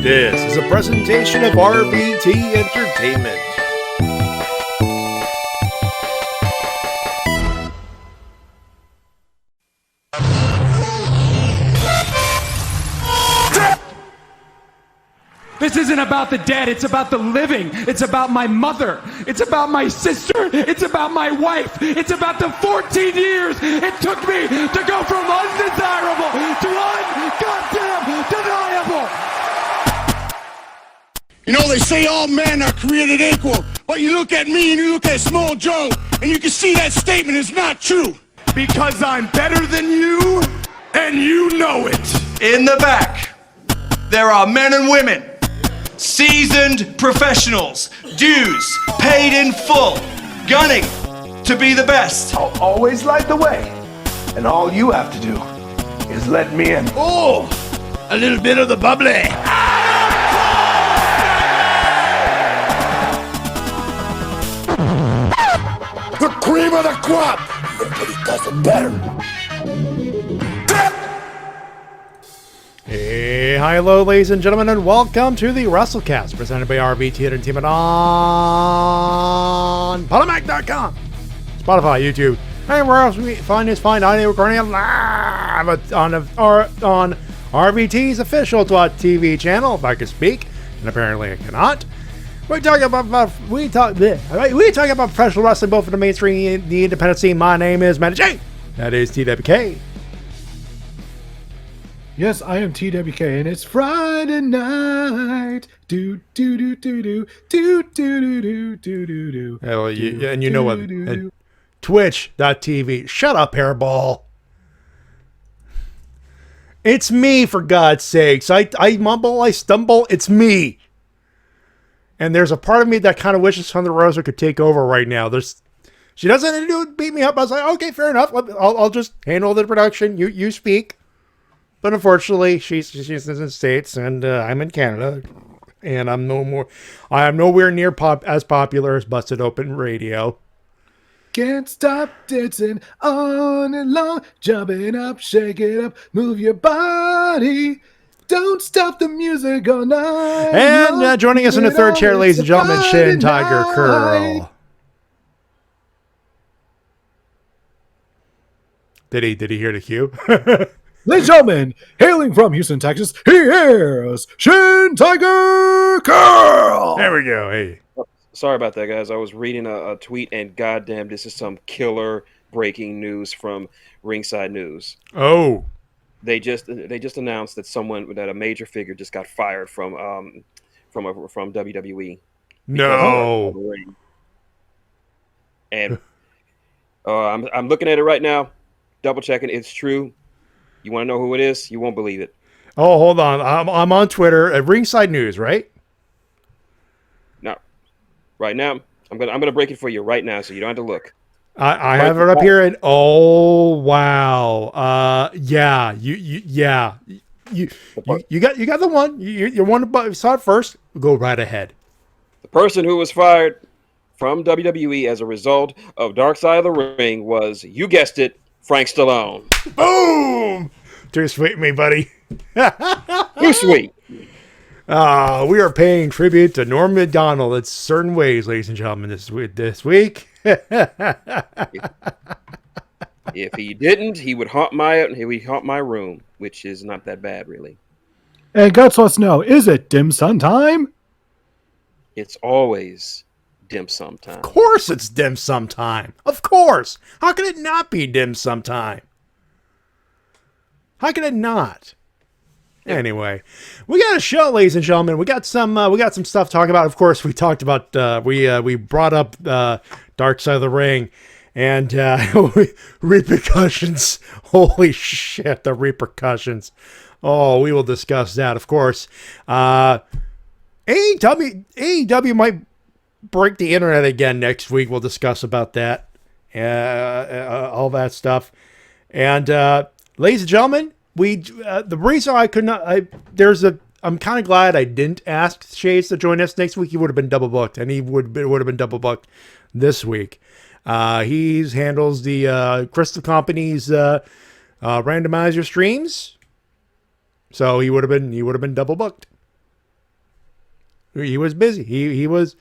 This is a presentation of RVT Entertainment. This isn't about the dead, it's about the living. It's about my mother. It's about my sister. It's about my wife. It's about the 14 years it took me to go from undesirable to un-goddamn deniable. You know, they say all men are created equal, but you look at me and you look at Small Joe, and you can see that statement is not true. Because I'm better than you, and you know it. In the back, there are men and women, seasoned professionals, dues paid in full, gunning to be the best. I'll always light the way, and all you have to do is let me in. Oh, a little bit of the bubbly. The cream of the crop. Nobody does it better. Hey, hi, hello, ladies and gentlemen, and welcome to the Wrestle-Cast, presented by RVT Entertainment on Podomac.com, Spotify, YouTube, and where else we find this fine audio recording live on RVT's official TV channel, if I can speak, and apparently I cannot. We talk about professional wrestling, both for the mainstream and the independent scene. My name is Matty J. That is TWK. Yes, I am TWK, and it's Friday night. Do do do do do do do do do do do. Well, and you know what? Twitch.tv. Shut up, hairball. It's me, for God's sakes. I mumble, I stumble. It's me. And there's a part of me that kind of wishes Thunder Rosa could take over right now. She doesn't beat me up. I was like, okay, fair enough. I'll just handle the production. You speak. But unfortunately, she's in the States, and I'm in Canada, and I am nowhere near as popular as Busted Open Radio. Can't stop dancing on and long, jumping up, shake it up, move your body. Don't stop the music all night. And joining us in the third chair, ladies and gentlemen, Shintigercurl. Did he hear the cue? Ladies and gentlemen, hailing from Houston, Texas, here's Shintigercurl. There we go. Hey. Sorry about that, guys. I was reading a tweet, and goddamn, this is some killer breaking news from Ringside News. Oh. They just announced that a major figure just got fired from WWE. No. And I'm looking at it right now, double checking. It's true. You want to know who it is? You won't believe it. Oh, hold on. I'm on Twitter at Ringside News, right? No, right now I'm gonna break it for you right now, so you don't have to look. I have it up here, and oh wow, yeah, you got the one. You're one who saw it first. Go right ahead. The person who was fired from WWE as a result of Dark Side of the Ring was, you guessed it, Frank Stallone. Boom! Too sweet, me buddy. Too sweet. We are paying tribute to Norm Macdonald in certain ways, ladies and gentlemen, this week. If he didn't, he would haunt my room, which is not that bad, really. And Guts wants to know, is it dim sum time? It's always dim sum time. Of course it's dim sum time. Of course. How can it not be dim sum time? How can it not? Anyway, we got a show, ladies and gentlemen. We got some stuff to talk about. Of course, we talked about we brought up Dark Side of the Ring and repercussions. Holy shit, the repercussions. Oh, we will discuss that, of course. AEW might break the internet again next week. We'll discuss about that, all that stuff. And ladies and gentlemen, the reason I could not, I'm kind of glad I didn't ask Shades to join us next week. He would have been double booked, and he would have been double booked this week. He handles the Crystal Company's randomizer streams, so he would have been double booked. He was busy. He was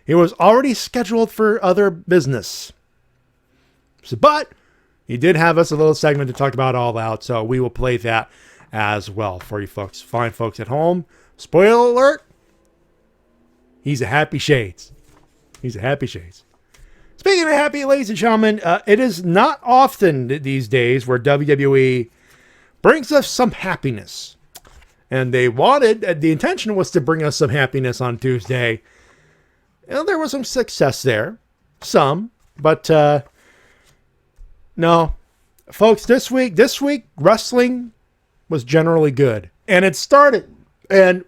already scheduled for other business. So, but he did have us a little segment to talk about All Out, so we will play that as well for you folks. Fine folks at home. Spoiler alert. He's a happy shades. He's a happy shades. Speaking of happy, ladies and gentlemen, it is not often these days where WWE brings us some happiness. And they wanted, the intention was to bring us some happiness on Tuesday. And there was some success there. Some. But, no. Folks, this week, wrestling was generally good. And it started, carbonation.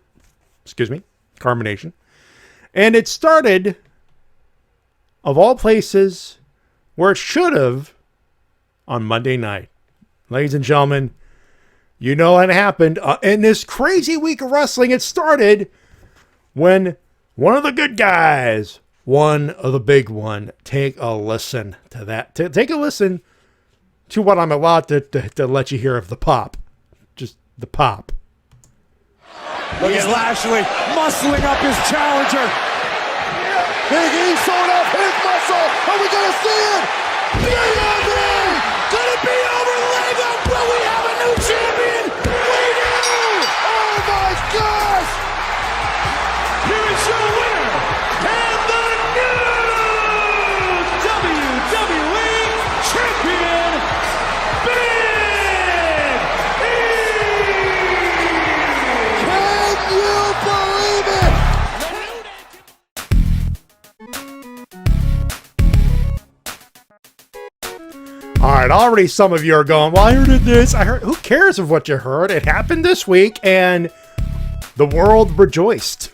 And it started, of all places, where it should have, on Monday night. Ladies and gentlemen, you know what happened. In this crazy week of wrestling, it started when one of the good guys, one of the big one, take a listen to that. Take a listen to what I'm allowed to let you hear of the pop. Just the pop. Look at Lashley muscling up his challenger. Big E showed off his muscle. Are we going to see it? Could it be over the leg up? Will we have a new champion? We do! Oh my gosh! Here is your winner and the new WWE Champion, Big E! Can you believe it? All right, already some of you are going, well, I heard this. I heard, who cares of what you heard? It happened this week, and the world rejoiced.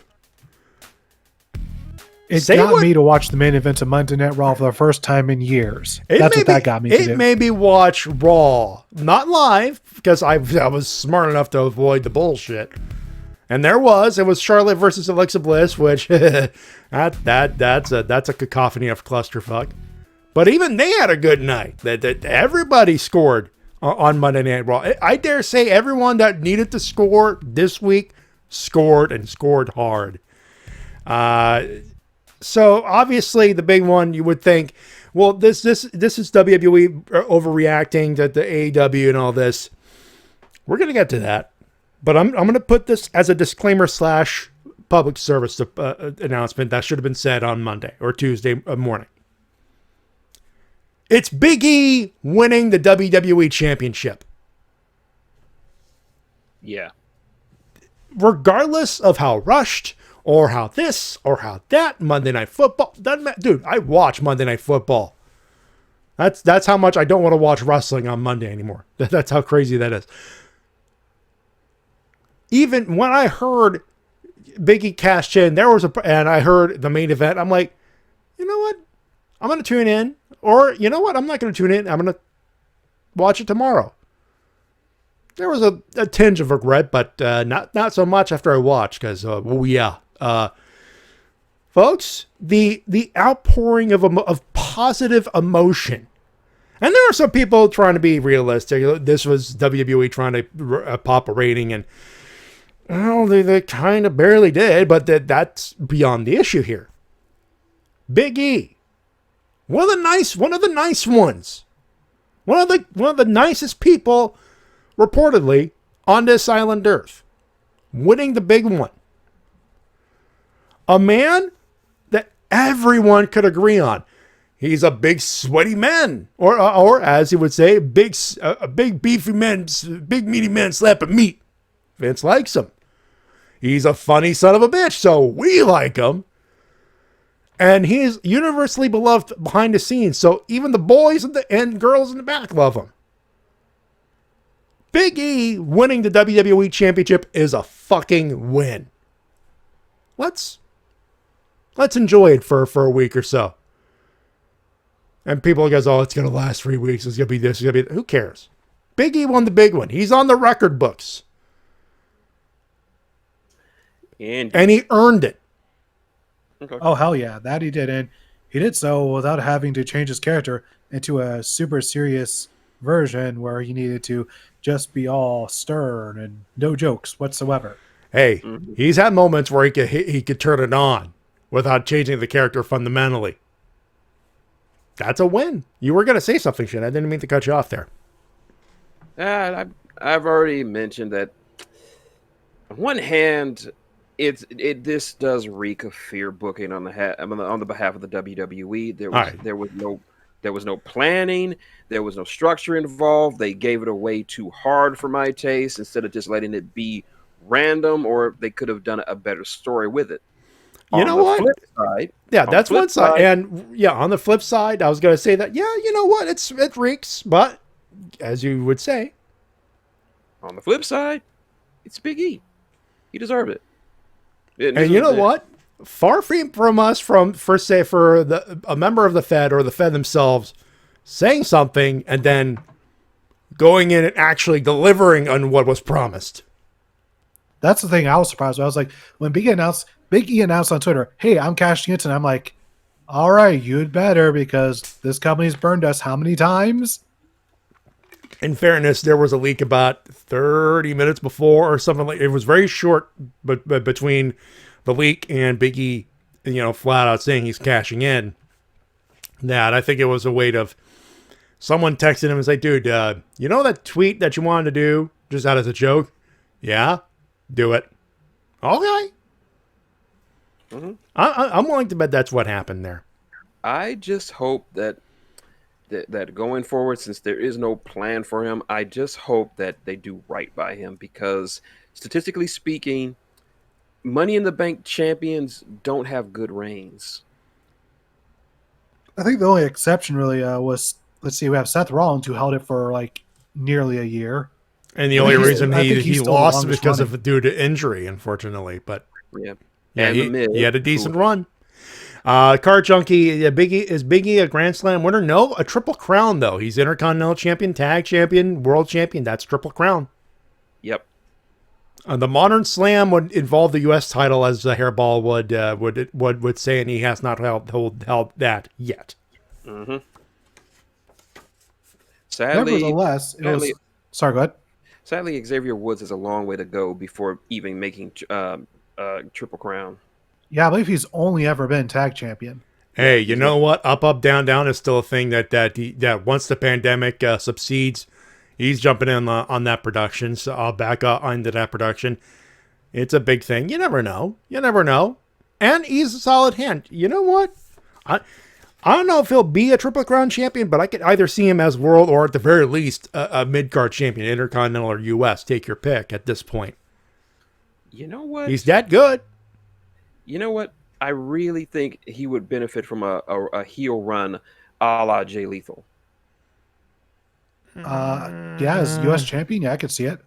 It got me to watch the main event of Monday Night Raw for the first time in years. That's what that got me to do. It made me watch Raw, not live, because I was smart enough to avoid the bullshit. And it was Charlotte versus Alexa Bliss, which that's a cacophony of clusterfuck. But even they had a good night. That everybody scored on Monday Night Raw. I dare say everyone that needed to score this week scored and scored hard. So obviously the big one, you would think, well, this is WWE overreacting to the AEW and all this. We're gonna get to that, but I'm gonna put this as a disclaimer / public service announcement that should have been said on Monday or Tuesday morning. It's Big E winning the WWE Championship. Yeah. Regardless of how rushed or how this or how that, Monday Night Football doesn't matter. Dude, I watch Monday Night Football. That's how much I don't want to watch wrestling on Monday anymore. That's how crazy that is. Even when I heard Big E cash in, and I heard the main event, I'm like, you know what? I'm going to tune in. Or, you know what? I'm not going to tune in. I'm going to watch it tomorrow. There was a tinge of regret, but not so much after I watched, because, folks, the outpouring of positive emotion. And there are some people trying to be realistic. This was WWE trying to pop a rating, and well, they kind of barely did, but that's beyond the issue here. Big E. One of the nice ones. One of the nicest people, reportedly, on this island Earth. Winning the big one. A man that everyone could agree on. He's a big sweaty man. Or as he would say, a big beefy man, big meaty man slapping meat. Vince likes him. He's a funny son of a bitch, so we like him. And he is universally beloved behind the scenes. So even the boys and girls in the back love him. Big E winning the WWE Championship is a fucking win. Let's enjoy it for a week or so. And people goes, oh, it's going to last 3 weeks. It's going to be this. It's going to be... Who cares? Big E won the big one. He's on the record books. And he earned it. Okay. Oh, hell yeah. That he did. And he did so without having to change his character into a super serious version where he needed to just be all stern and no jokes whatsoever. Hey, he's had moments where he could turn it on without changing the character fundamentally. That's a win. You were going to say something, Shin. I didn't mean to cut you off there. I've already mentioned that. On one hand, this does reek of fear booking on the behalf of the WWE. There was no planning, there was no structure involved. They gave it away too hard for my taste instead of just letting it be random, or they could have done a better story with it. You know what? That's one side. And yeah, on the flip side, I was going to say that, yeah, you know what? It reeks, but as you would say. On the flip side, it's Big E. He deserved it. And you know what? Far from us for a member of the Fed or the Fed themselves saying something and then going in and actually delivering on what was promised. That's the thing I was surprised with. I was like, when Big E announced on Twitter, hey, I'm cashing it, and I'm like, all right, you'd better, because this company's burned us how many times? In fairness, there was a leak about 30 minutes before or something like it was very short, but between the leak and Big E, flat out saying he's cashing in. That I think it was a weight of someone texted him and say, dude, you know that tweet that you wanted to do just out as a joke? Yeah, do it. Okay. Mm-hmm. I'm willing to bet that's what happened there. I just hope that going forward, since there is no plan for him, I just hope that they do right by him, because statistically speaking, Money in the Bank champions don't have good reigns. I think the only exception really was, let's see, we have Seth Rollins, who held it for like nearly a year. And the only reason he lost because of due to injury, unfortunately. But yeah, he had a decent run. Card Junkie, is Big E a Grand Slam winner? No, a Triple Crown, though. He's Intercontinental Champion, Tag Champion, World Champion. That's Triple Crown. Yep. The Modern Slam would involve the U.S. title, as the Hairball would say, and he has not held that yet. Mm-hmm. Sadly, nevertheless, sorry, go ahead. Sadly, Xavier Woods has a long way to go before even making Triple Crown. Yeah, I believe he's only ever been tag champion. Hey, you know what? Up, up, down, down is still a thing that once the pandemic subsides, he's jumping in on that production. So I'll back up onto that production. It's a big thing. You never know. And he's a solid hand. You know what? I don't know if he'll be a Triple Crown champion, but I could either see him as world or at the very least a mid-card champion, Intercontinental or U.S. Take your pick at this point. You know what? He's that good. You know what? I really think he would benefit from a heel run a la Jay Lethal. Yeah, as U.S. champion, yeah, I could see it.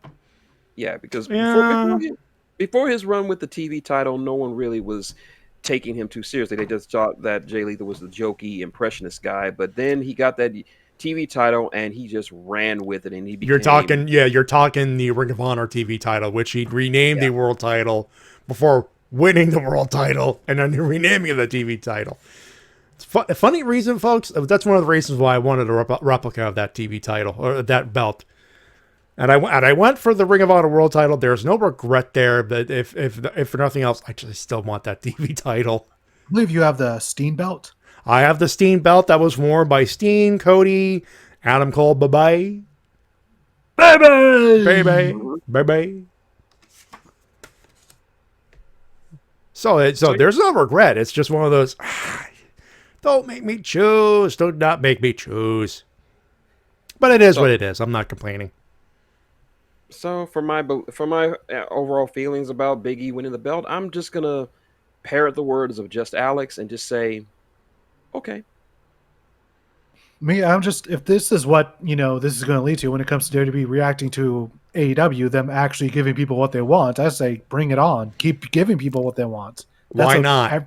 Yeah, because before his run with the TV title, no one really was taking him too seriously. They just thought that Jay Lethal was the jokey impressionist guy, but then he got that TV title and he just ran with it, and he became... You're talking the Ring of Honor TV title, which he renamed the world title before winning the world title and then renaming the TV title. It's a funny reason, folks. That's one of the reasons why I wanted a replica of that TV title or that belt. And I went for the Ring of Honor world title. There's no regret there, but if for nothing else, I just still want that TV title. I believe you have the Steen belt. I have the Steen belt that was worn by Steen, Cody, Adam Cole, bye-bye. Bye-bye. So there's no regret. It's just one of those, don't make me choose. Do not make me choose. But it is what it is. I'm not complaining. So for my overall feelings about Big E winning the belt, I'm just going to parrot the words of Just Alex and just say, okay. If this is what, this is going to lead to when it comes to WWE reacting to AEW, them actually giving people what they want, I say bring it on. Keep giving people what they want. Why not?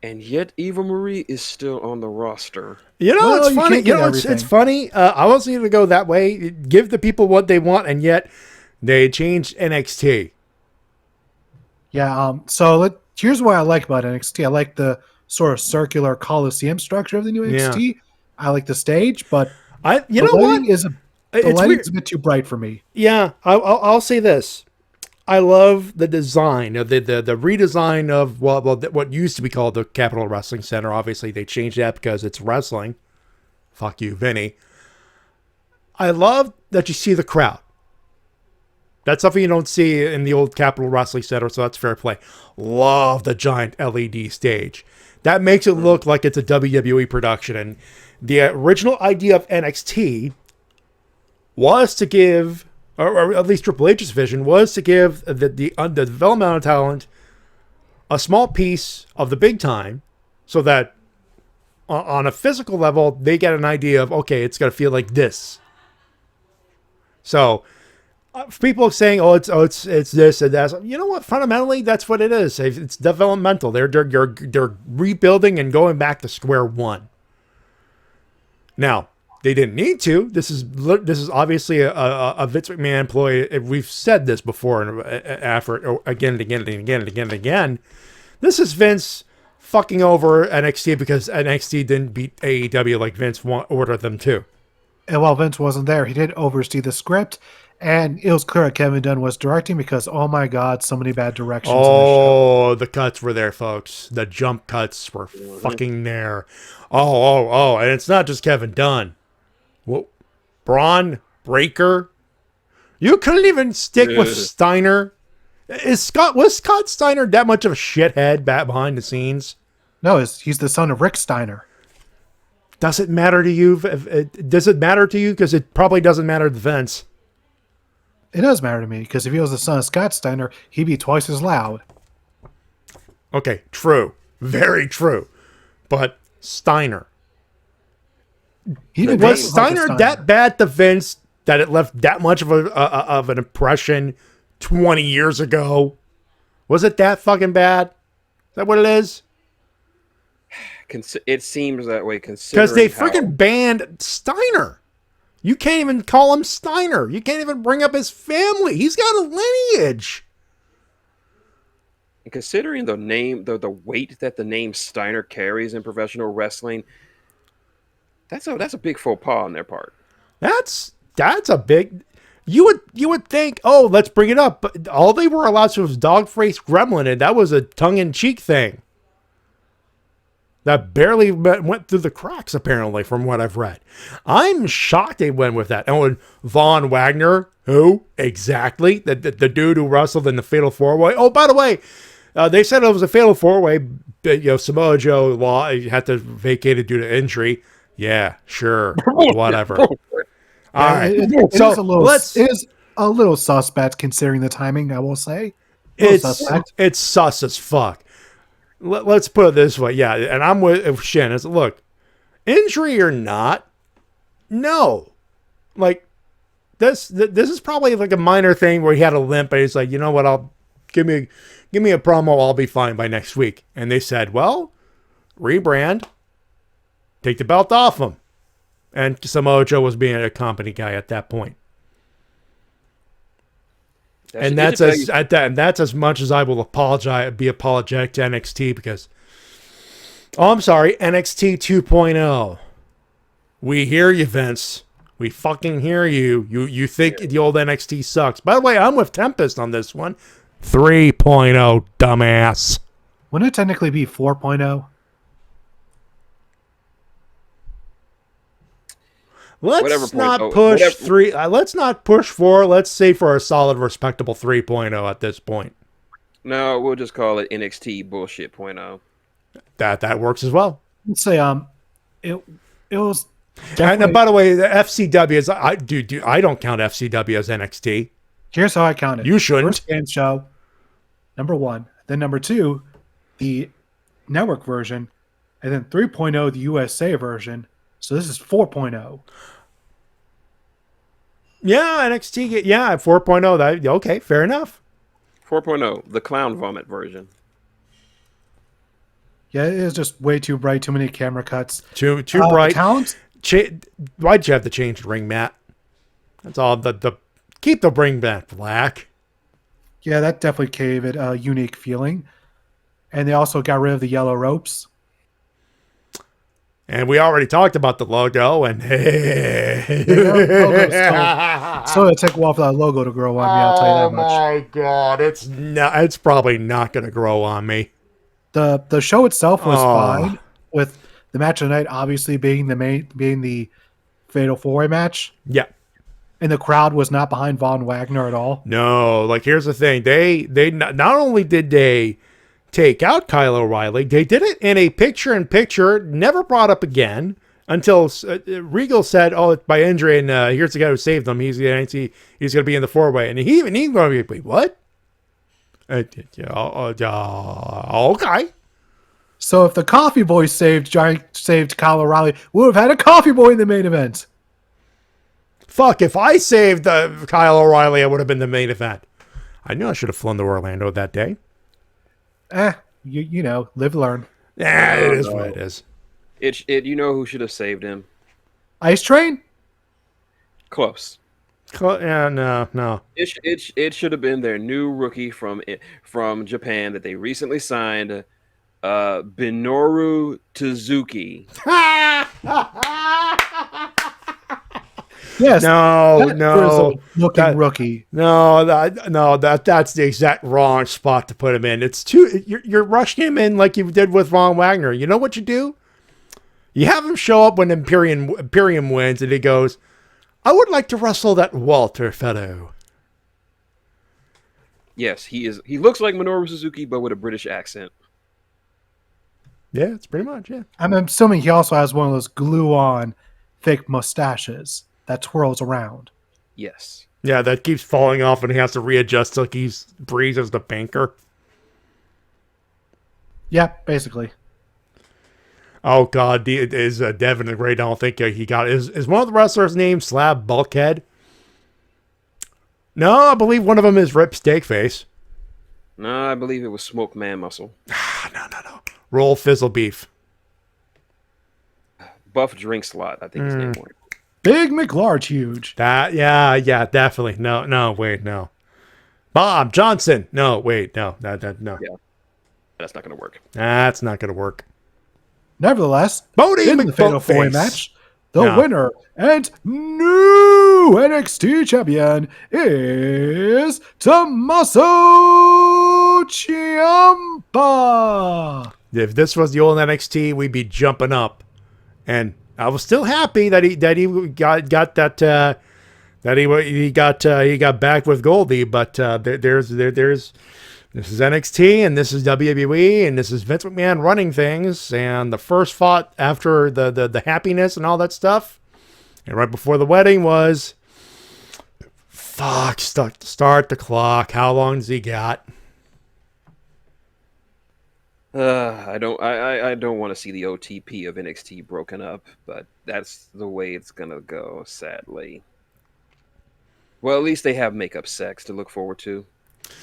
And yet Eva Marie is still on the roster. It's funny. It's funny. I wasn't going to go that way. Give the people what they want, and yet they changed NXT. Yeah. Here's what I like about NXT. I like the sort of circular Coliseum structure of the new NXT. Yeah. I like the stage, but the lighting is a bit too bright for me. Yeah, I'll say this. I love the design of the redesign of what used to be called the Capitol Wrestling Center. Obviously, they changed that because it's wrestling. Fuck you, Vinny. I love that you see the crowd. That's something you don't see in the old Capitol Wrestling Center, so that's fair play. Love the giant LED stage. That makes it look like it's a WWE production. And the original idea of NXT was to give, or at least Triple H's vision, was to give the developmental talent a small piece of the big time so that on a physical level, they get an idea of, okay, it's going to feel like this. So people saying, it's this and that. You know what? Fundamentally, that's what it is. It's developmental. They're rebuilding and going back to square one. Now, they didn't need to. This is obviously a Vince McMahon employee. We've said this before and again and again and again and again and again. This is Vince fucking over NXT because NXT didn't beat AEW like Vince ordered them to. And while Vince wasn't there, he did oversee the script. And it was clear that Kevin Dunn was directing because, oh my God, so many bad directions. Oh, the cuts were there, folks. The jump cuts were fucking there. Oh, and it's not just Kevin Dunn. Well, Braun Breaker. You couldn't even stick with Steiner. Was Scott Steiner that much of a shithead back behind the scenes? No, he's the son of Rick Steiner. Does it matter to you? Does it matter to you? Because it probably doesn't matter to Vince. It does matter to me, because if he was the son of Scott Steiner, he'd be twice as loud. Okay, true. Very true. But Steiner. Was Steiner that bad to Vince that it left that much of an impression 20 years ago? Was it that fucking bad? Is that what it is? It seems that way, because they freaking banned Steiner. You can't even call him Steiner. You can't even bring up his family. He's got a lineage. And considering the name, the weight that the name Steiner carries in professional wrestling, that's a big faux pas on their part. That's a big. You would think, oh, let's bring it up, but all they were allowed to was dog-faced gremlin, and that was a tongue-in-cheek thing. That barely went through the cracks, apparently, from what I've read. I'm shocked they went with that. And Von Wagner, who? Exactly. The dude who wrestled in the Fatal 4-Way. Oh, by the way, they said it was a Fatal 4-Way. Samoa Joe had to vacate it due to injury. Yeah, sure. Whatever. All right. It is a little suspect considering the timing, I will say. It's sus as fuck. Let's put it this way. Yeah, and I'm with Shin. Look, injury or not, no. Like, this is probably like a minor thing where he had a limp, and he's like, you know what, I'll give me a promo, I'll be fine by next week. And they said, well, rebrand, take the belt off him. And Samoa Joe was being a company guy at that point. That's as much as I will be apologetic to NXT because, I'm sorry, NXT 2.0. We hear you, Vince. We fucking hear you. You think the old NXT sucks. By the way, I'm with Tempest on this one. 3.0, dumbass. Wouldn't it technically be 4.0? Let's not push 3. Let's not push 4. Let's say for a solid, respectable 3.0 at this point. No, we'll just call it NXT bullshit .0. That works as well. Let's say it was. And by the way, the FCW is I don't count FCW as NXT. Here's how I count it. You shouldn't. First game show, number 1. Then number 2, the network version, and then 3.0, the USA version. So this is 4.0. Yeah, NXT. Yeah, 4.0. Okay, fair enough. 4.0, the clown vomit version. Yeah, it is just way too bright. Too many camera cuts. Too bright. Talent? Why'd you have to change the ring mat? That's all. Keep the ring mat black. Yeah, that definitely gave it a unique feeling. And they also got rid of the yellow ropes. And we already talked about the logo, and So it'll take a while for that logo to grow on me, I'll tell you that much. Oh my god, it's probably not going to grow on me. The show itself was fine, with the match of the night obviously being the Fatal 4-Way match. Yeah. And the crowd was not behind Von Wagner at all. No, like here's the thing. They not only did they take out Kyle O'Reilly, they did it in a picture-in-picture, never brought up again until Regal said, "Oh, it's by injury, and here's the guy who saved him. He's going to be in the 4-way." And he's going to be, wait, what? Okay. So if the Coffee Boy saved Kyle O'Reilly, we would have had a Coffee Boy in the main event. Fuck, if I saved Kyle O'Reilly, I would have been the main event. I knew I should have flown to Orlando that day. You know, live, learn. Yeah, it is what it is. You know who should have saved him? Ice Train? Close. No. It should have been their new rookie from Japan that they recently signed, Minoru Suzuki. Yes. No. Rookie. That's the exact wrong spot to put him in. It's you're rushing him in like you did with Von Wagner. You know what you do? You have him show up when Imperium wins, and he goes, "I would like to wrestle that Walter fellow." Yes, he is. He looks like Minoru Suzuki, but with a British accent. Yeah, it's pretty much, yeah. I'm assuming he also has one of those glue-on fake mustaches that twirls around. Yes. Yeah, that keeps falling off, and he has to readjust like he's Breeze as the banker. Yeah, basically. Oh God, is Devin the Great? I don't think he got. Is one of the wrestlers named Slab Bulkhead? No, I believe one of them is Rip Steakface. No, I believe it was Smoke Man Muscle. No. Roll Fizzle Beef. Buff Drink Slot, I think his name was. Big McLarge Huge. Yeah, definitely. No, wait, no. Bob Johnson. No, wait, no. No. Yeah. That's not going to work. That's not going to work. Nevertheless, Bodie in the Fatal 4-Way McBoatface. match, the winner and new NXT champion is Tommaso Ciampa. If this was the old NXT, we'd be jumping up. And I was still happy that he got that he got back with Goldie, but there's this is NXT and this is WWE and this is Vince McMahon running things, and the first fought after the happiness and all that stuff, and right before the wedding was start the clock. How long does he got? I don't want to see the OTP of NXT broken up, but that's the way it's gonna go, sadly. Well, at least they have makeup sex to look forward to.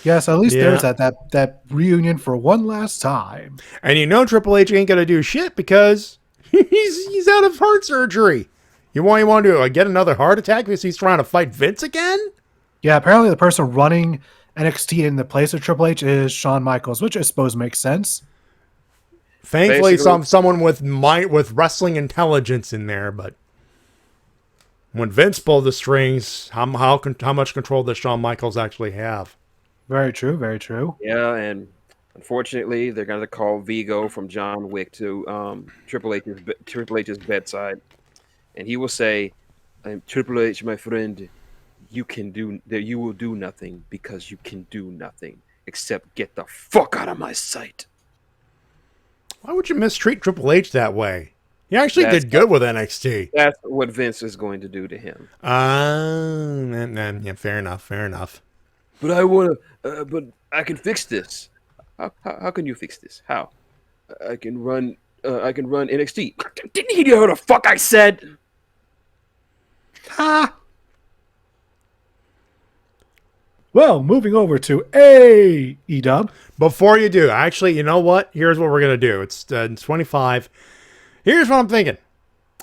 Yes, at least there's that reunion for one last time. And you know Triple H ain't gonna do shit because he's out of heart surgery. You want to get another heart attack because he's trying to fight Vince again? Yeah, apparently the person running NXT in the place of Triple H is Shawn Michaels, which I suppose makes sense. Thankfully, someone with wrestling intelligence in there, but when Vince pulled the strings, how much control does Shawn Michaels actually have? Very true, very true. Yeah, and unfortunately, they're going to call Vigo from John Wick to Triple H's bedside, and he will say, "Triple H, my friend, you will do nothing because you can do nothing except get the fuck out of my sight." Why would you mistreat Triple H that way? He actually did good with NXT. That's what Vince is going to do to him. Yeah, fair enough. But I can fix this. How can you fix this? How? I can run NXT. Didn't he hear what the fuck I said? Ha! Well, moving over to AEW. Before you do, actually, you know what? Here's what we're going to do. It's 25. Here's what I'm thinking.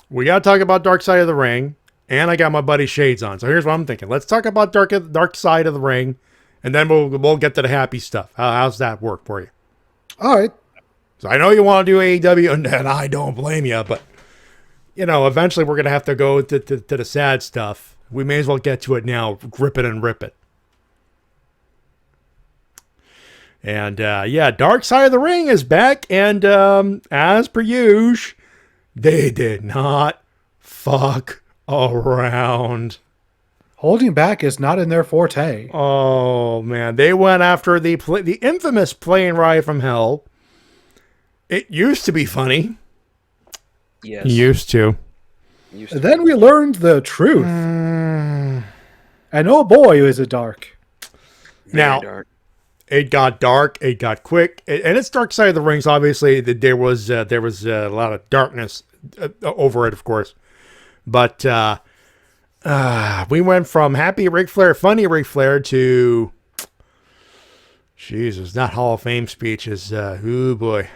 We got to talk about Dark Side of the Ring, and I got my buddy Shades on. So here's what I'm thinking. Let's talk about Dark Side of the Ring, and then we'll get to the happy stuff. How's that work for you? All right. So I know you want to do AEW, and I don't blame you, but eventually we're going to have to go to the sad stuff. We may as well get to it now. Grip it and rip it. And, Dark Side of the Ring is back. And as per usual, they did not fuck around. Holding back is not in their forte. Oh, man. They went after the infamous plane ride from hell. It used to be funny. Yes. Used to. Then we learned the truth. And oh boy, is it dark. Now, dark. it got dark. It got quick. And it's Dark Side of the Rings. Obviously, there was a lot of darkness over it, of course. But we went from happy Ric Flair, funny Ric Flair to... Jesus, not Hall of Fame speeches. Oh, boy.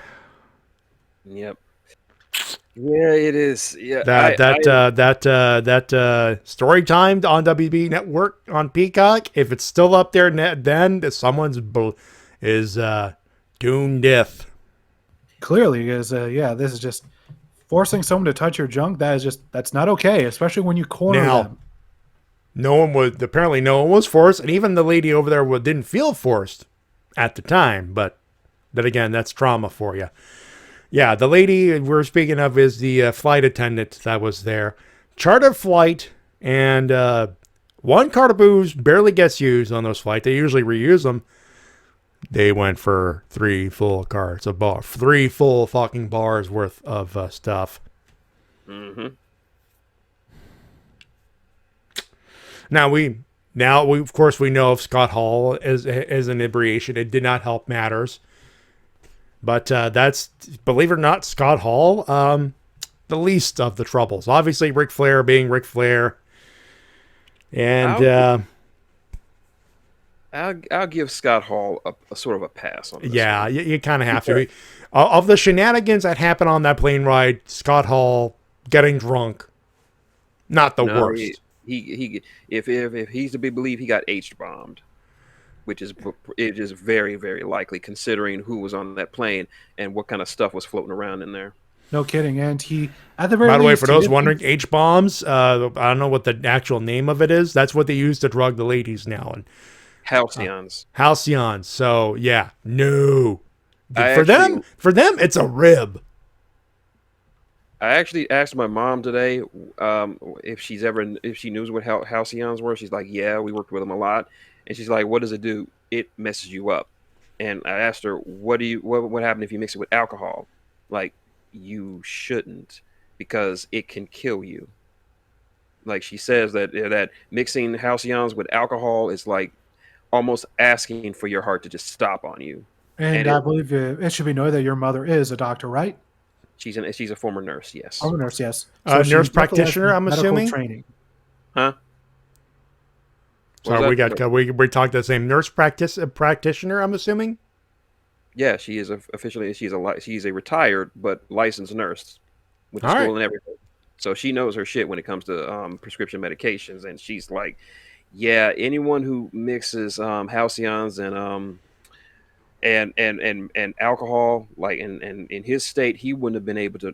Yep. Yeah, it is. Yeah, that story time on WB Network on Peacock. If it's still up there, then someone's is doomed death. Clearly, is this is just forcing someone to touch your junk. That's not okay, especially when you corner them. No one was forced, and even the lady over there didn't feel forced at the time. But then again, that's trauma for you. Yeah, the lady we're speaking of is the flight attendant that was there. Chartered flight, and one cart of booze barely gets used on those flights. They usually reuse them. They went for 3 full carts of bar, 3 full fucking bars worth of stuff. Mm-hmm. Now we of course we know of Scott Hall as an inebriation. It did not help matters. But that's, believe it or not, Scott Hall, the least of the troubles. Obviously, Ric Flair being Ric Flair. And I'll give Scott Hall a sort of a pass on this. Yeah, you kind of have to. Of the shenanigans that happened on that plane ride, Scott Hall getting drunk, not the worst. If he's to be believed, he got H-bombed. Which is very, very likely considering who was on that plane and what kind of stuff was floating around in there. No kidding. And he, at the very By the way, least, for those wondering, H-bombs, I don't know what the actual name of it is. That's what they use to drug the ladies now. And Halcyons. Halcyons. So, yeah. No. For them, it's a rib. I actually asked my mom today if she knows what Halcyons were. She's like, yeah, we worked with them a lot. And she's like, what does it do? It messes you up. And I asked her, what happened if you mix it with alcohol? Like, you shouldn't, because it can kill you. Like, she says that mixing halcyons with alcohol is like almost asking for your heart to just stop on you. And I believe it should be noted that your mother is a doctor, right? She's a former nurse, yes. Former nurse, yes. So nurse practitioner, I'm assuming? Training. Huh? So we talked the same nurse practitioner, I'm assuming. Yeah, she is officially she's a retired but licensed nurse with the school and everything. So she knows her shit when it comes to prescription medications, and she's like, yeah, anyone who mixes halcyons and alcohol, like in his state, he wouldn't have been able to.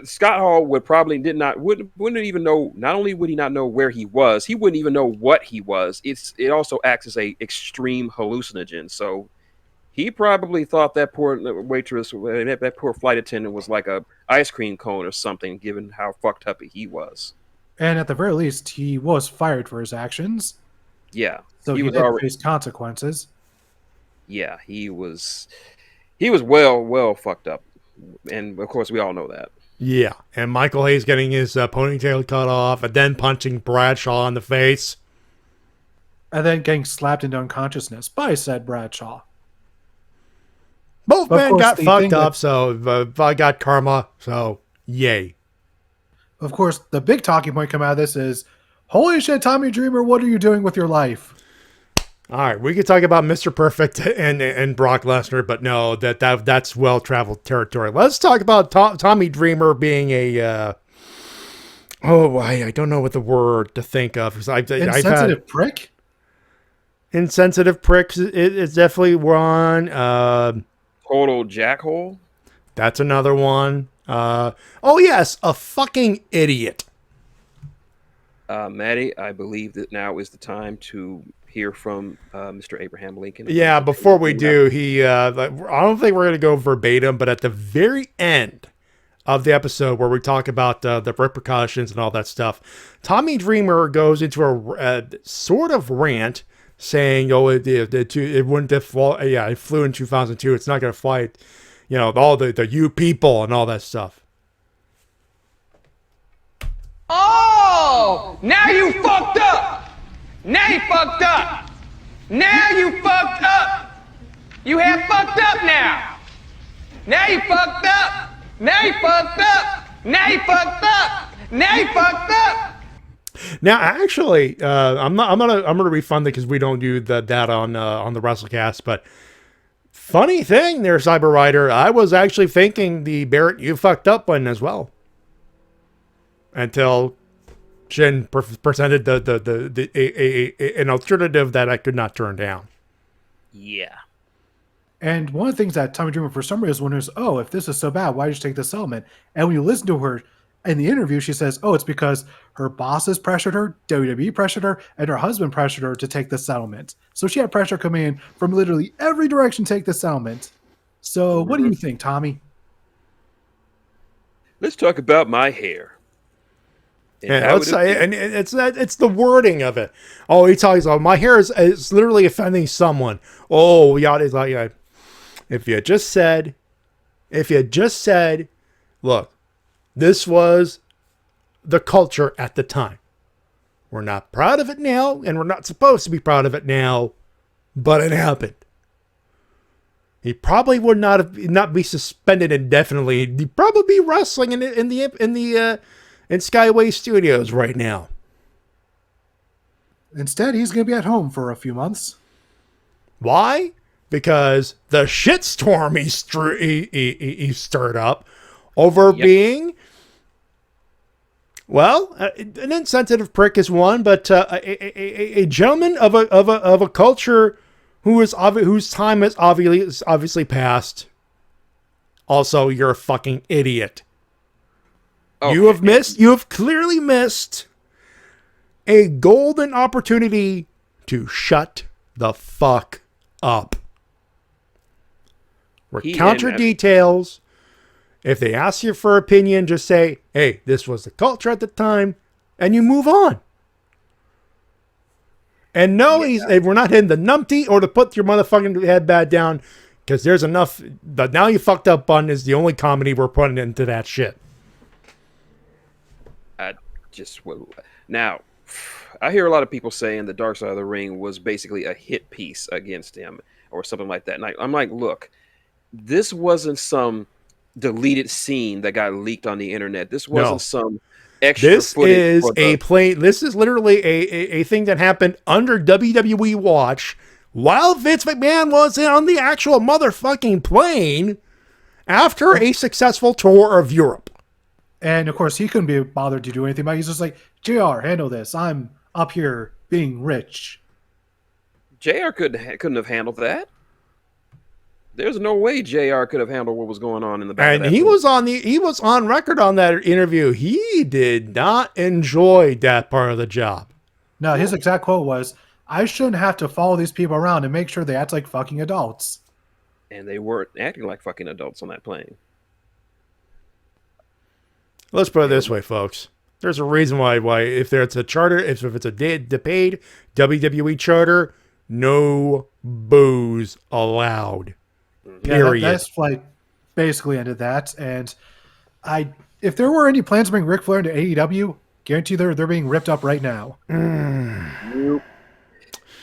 Scott Hall wouldn't even know. Not only would he not know where he was, he wouldn't even know what he was. It also acts as a extreme hallucinogen. So he probably thought that poor waitress, that poor flight attendant, was like a ice cream cone or something, given how fucked up he was. And at the very least, he was fired for his actions. Yeah, so he did face consequences. Yeah, he was well fucked up, and of course we all know that. Yeah, and Michael Hayes getting his ponytail cut off and then punching Bradshaw in the face. And then getting slapped into unconsciousness by said Bradshaw. Both men got fucked up, so I got karma, so yay. Of course, the big talking point coming out of this is, holy shit, Tommy Dreamer, what are you doing with your life? All right, we could talk about Mr. Perfect and Brock Lesnar, but no, that's well-traveled territory. Let's talk about Tommy Dreamer being a I don't know what the word to think of. Insensitive prick? Insensitive pricks is definitely one. Total jackhole? That's another one. Oh yes, a fucking idiot. Matty, I believe that now is the time to hear from Mr. Abraham Lincoln. Yeah, before we do, I don't think we're going to go verbatim, but at the very end of the episode where we talk about the repercussions and all that stuff, Tommy Dreamer goes into a sort of rant saying, "Oh, it wouldn't have flown. Yeah, it flew in 2002. It's not going to fly. You know, all the you people and all that stuff." Oh, now you fucked up. Now you fucked up. Now you fucked up. You have fucked up now. Now you fucked up. Now you fucked up. Now you fucked up. Now you fucked up. Now, actually, I'm gonna refund it because we don't do that on the Wrestle-Cast. But funny thing, there, Cyber Rider, I was actually thinking the Barrett "you fucked up" one as well, until Shin presented an alternative that I could not turn down. Yeah. And one of the things that Tommy Dreamer for some reason wonders, oh, if this is so bad, why did you take this settlement? And when you listen to her in the interview, she says, oh, it's because her bosses pressured her, WWE pressured her, and her husband pressured her to take the settlement. So she had pressure coming in from literally every direction to take the settlement. So what do you think, Tommy? Let's talk about my hair. And it's the wording of it. Oh, he talks about my hair is literally offending someone. Oh, yada, it's like, yeah. If you just said, look, this was the culture at the time. We're not proud of it now, and we're not supposed to be proud of it now, but it happened. He probably would not be suspended indefinitely. He'd probably be wrestling in Skyway Studios right now. Instead, he's going to be at home for a few months. Why? Because the shitstorm he stirred up over being, well, an insensitive prick is one, but a gentleman of a culture whose time is obviously past. Also, you're a fucking idiot. Okay. You have clearly missed a golden opportunity to shut the fuck up. Recount your details. If they ask you for opinion, just say, hey, this was the culture at the time, and you move on. And no, we're not hitting the numpty or to put your motherfucking head back down, because there's enough. The now you fucked up button is the only comedy we're putting into that shit. Now, I hear a lot of people saying the Dark Side of the Ring was basically a hit piece against him or something like that. And I'm like, look, this wasn't some deleted scene that got leaked on the internet. This wasn't some extra footage. This is literally a thing that happened under WWE watch while Vince McMahon was on the actual motherfucking plane after a successful tour of Europe. And of course, he couldn't be bothered to do anything about it. He's just like, JR, handle this. I'm up here being rich. JR couldn't have handled that. There's no way JR could have handled what was going on in the back. And he was on record on that interview. He did not enjoy that part of the job. No, his exact quote was, I shouldn't have to follow these people around and make sure they act like fucking adults. And they weren't acting like fucking adults on that plane. Let's put it this way, folks. There's a reason why if it's a charter, if it's a paid WWE charter, no booze allowed. Period. Yeah, that flight basically ended that. And if there were any plans to bring Ric Flair into AEW, guarantee they're being ripped up right now.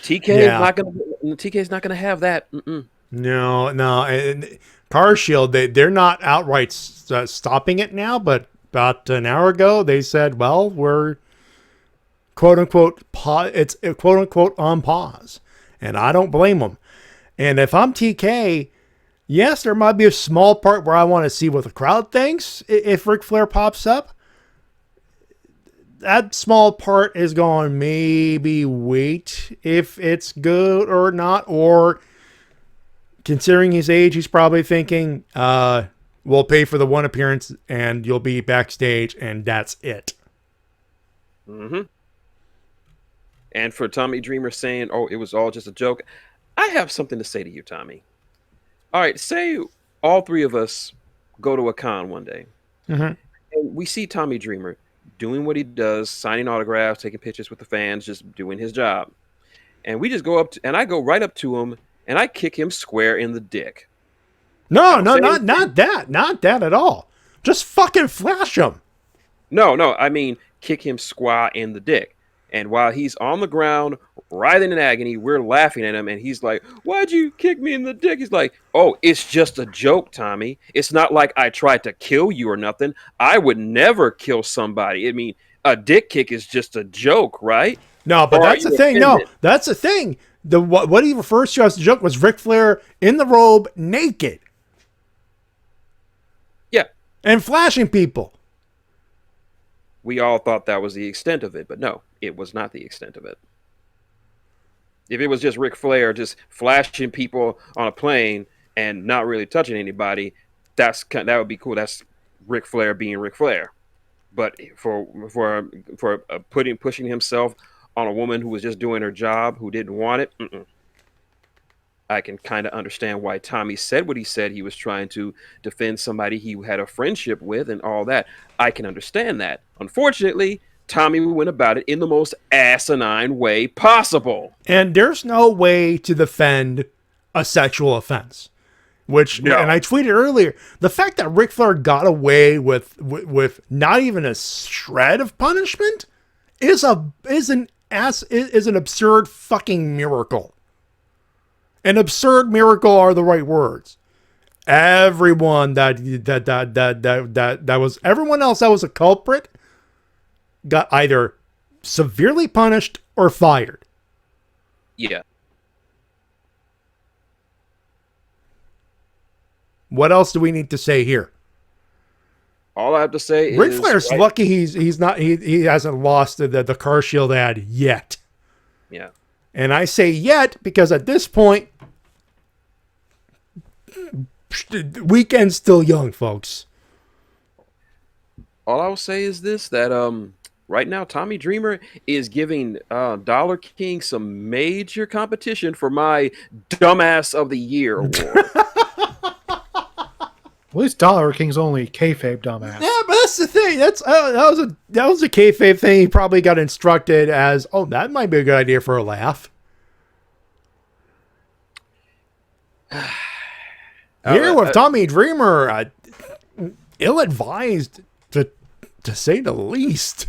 TK's not gonna have that. No. And Car Shield, they're not outright stopping it now, but about an hour ago, they said, well, we're quote unquote on pause. And I don't blame them. And if I'm TK, yes, there might be a small part where I want to see what the crowd thinks if Ric Flair pops up. That small part is going, maybe wait if it's good or not. Or considering his age, he's probably thinking, we'll pay for the one appearance and you'll be backstage and that's it. Mm-hmm. And for Tommy Dreamer saying, oh, it was all just a joke, I have something to say to you, Tommy. All right, say all three of us go to a con one day. Mm-hmm. And we see Tommy Dreamer doing what he does, signing autographs, taking pictures with the fans, just doing his job. And we just go up to, and I go right up to him and I kick him square in the dick. No, not that at all. Just fucking flash him. No, I mean kick him square in the dick. And while he's on the ground, writhing in agony, we're laughing at him, and he's like, "Why'd you kick me in the dick?" He's like, "Oh, it's just a joke, Tommy. It's not like I tried to kill you or nothing. I would never kill somebody. I mean, a dick kick is just a joke, right?" No, but that's the thing. No, that's the thing. What he refers to as a joke was Ric Flair in the robe, naked. Yeah. And flashing people. We all thought that was the extent of it, but no, it was not the extent of it. If it was just Ric Flair just flashing people on a plane and not really touching anybody, that would be cool. That's Ric Flair being Ric Flair. But for pushing himself on a woman who was just doing her job, who didn't want it, I can kind of understand why Tommy said what he said. He was trying to defend somebody he had a friendship with and all that. I can understand that. Unfortunately, Tommy went about it in the most asinine way possible. And there's no way to defend a sexual offense. And I tweeted earlier, the fact that Ric Flair got away with not even a shred of punishment is an absurd fucking miracle. An absurd miracle are the right words. Everyone everyone else that was a culprit got either severely punished or fired. Yeah. What else do we need to say here? All I have to say is Ric Flair's lucky he hasn't lost the car shield ad yet. Yeah. And I say yet because at this point, the weekend's still young, folks. All I will say is this, that right now Tommy Dreamer is giving Dollar King some major competition for my Dumbass of the Year award. At least Dollar King's only kayfabe dumbass. Yeah, but that's the thing. That was a kayfabe thing. He probably got instructed as, oh, that might be a good idea for a laugh. Here with Tommy Dreamer, ill-advised to say the least.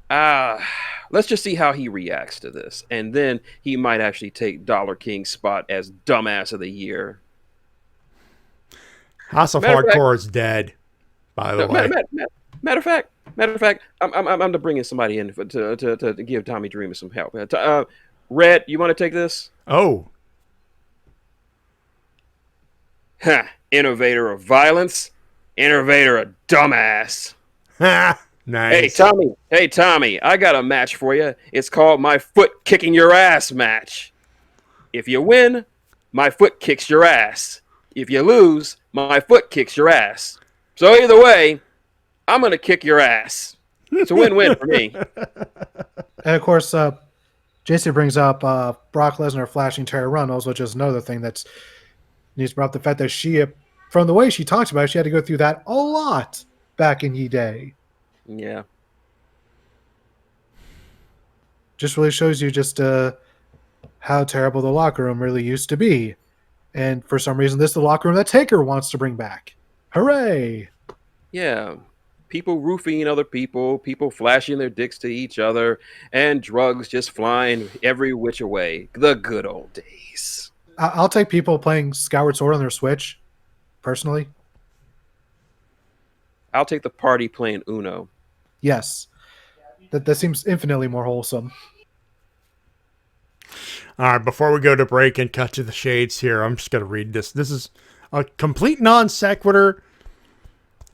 Let's just see how he reacts to this, and then he might actually take Dollar King's spot as Dumbass of the Year. House of Hardcore is dead, by the way. Matter of fact, I'm to bring in somebody in to give Tommy Dreamer some help. Red, you want to take this? Oh. Innovator of violence, innovator of dumbass. Nice. Hey Tommy, I got a match for you. It's called my foot kicking your ass match. If you win, my foot kicks your ass. If you lose, my foot kicks your ass. So either way, I'm going to kick your ass. It's a win-win for me. And of course, JC brings up Brock Lesnar flashing Terry Runnels, which is another thing that's needs to bring up the fact that she, from the way she talks about it, she had to go through that a lot back in the day. Yeah. Just really shows you just how terrible the locker room really used to be. And for some reason, this is the locker room that Taker wants to bring back. Hooray! Yeah. People roofing other people, people flashing their dicks to each other, and drugs just flying every which way. The good old days. I'll take people playing Skyward Sword on their Switch, personally. I'll take the party playing Uno. Yes. That seems infinitely more wholesome. All right, before we go to break and cut to the shades here, I'm just going to read this. This is a complete non sequitur.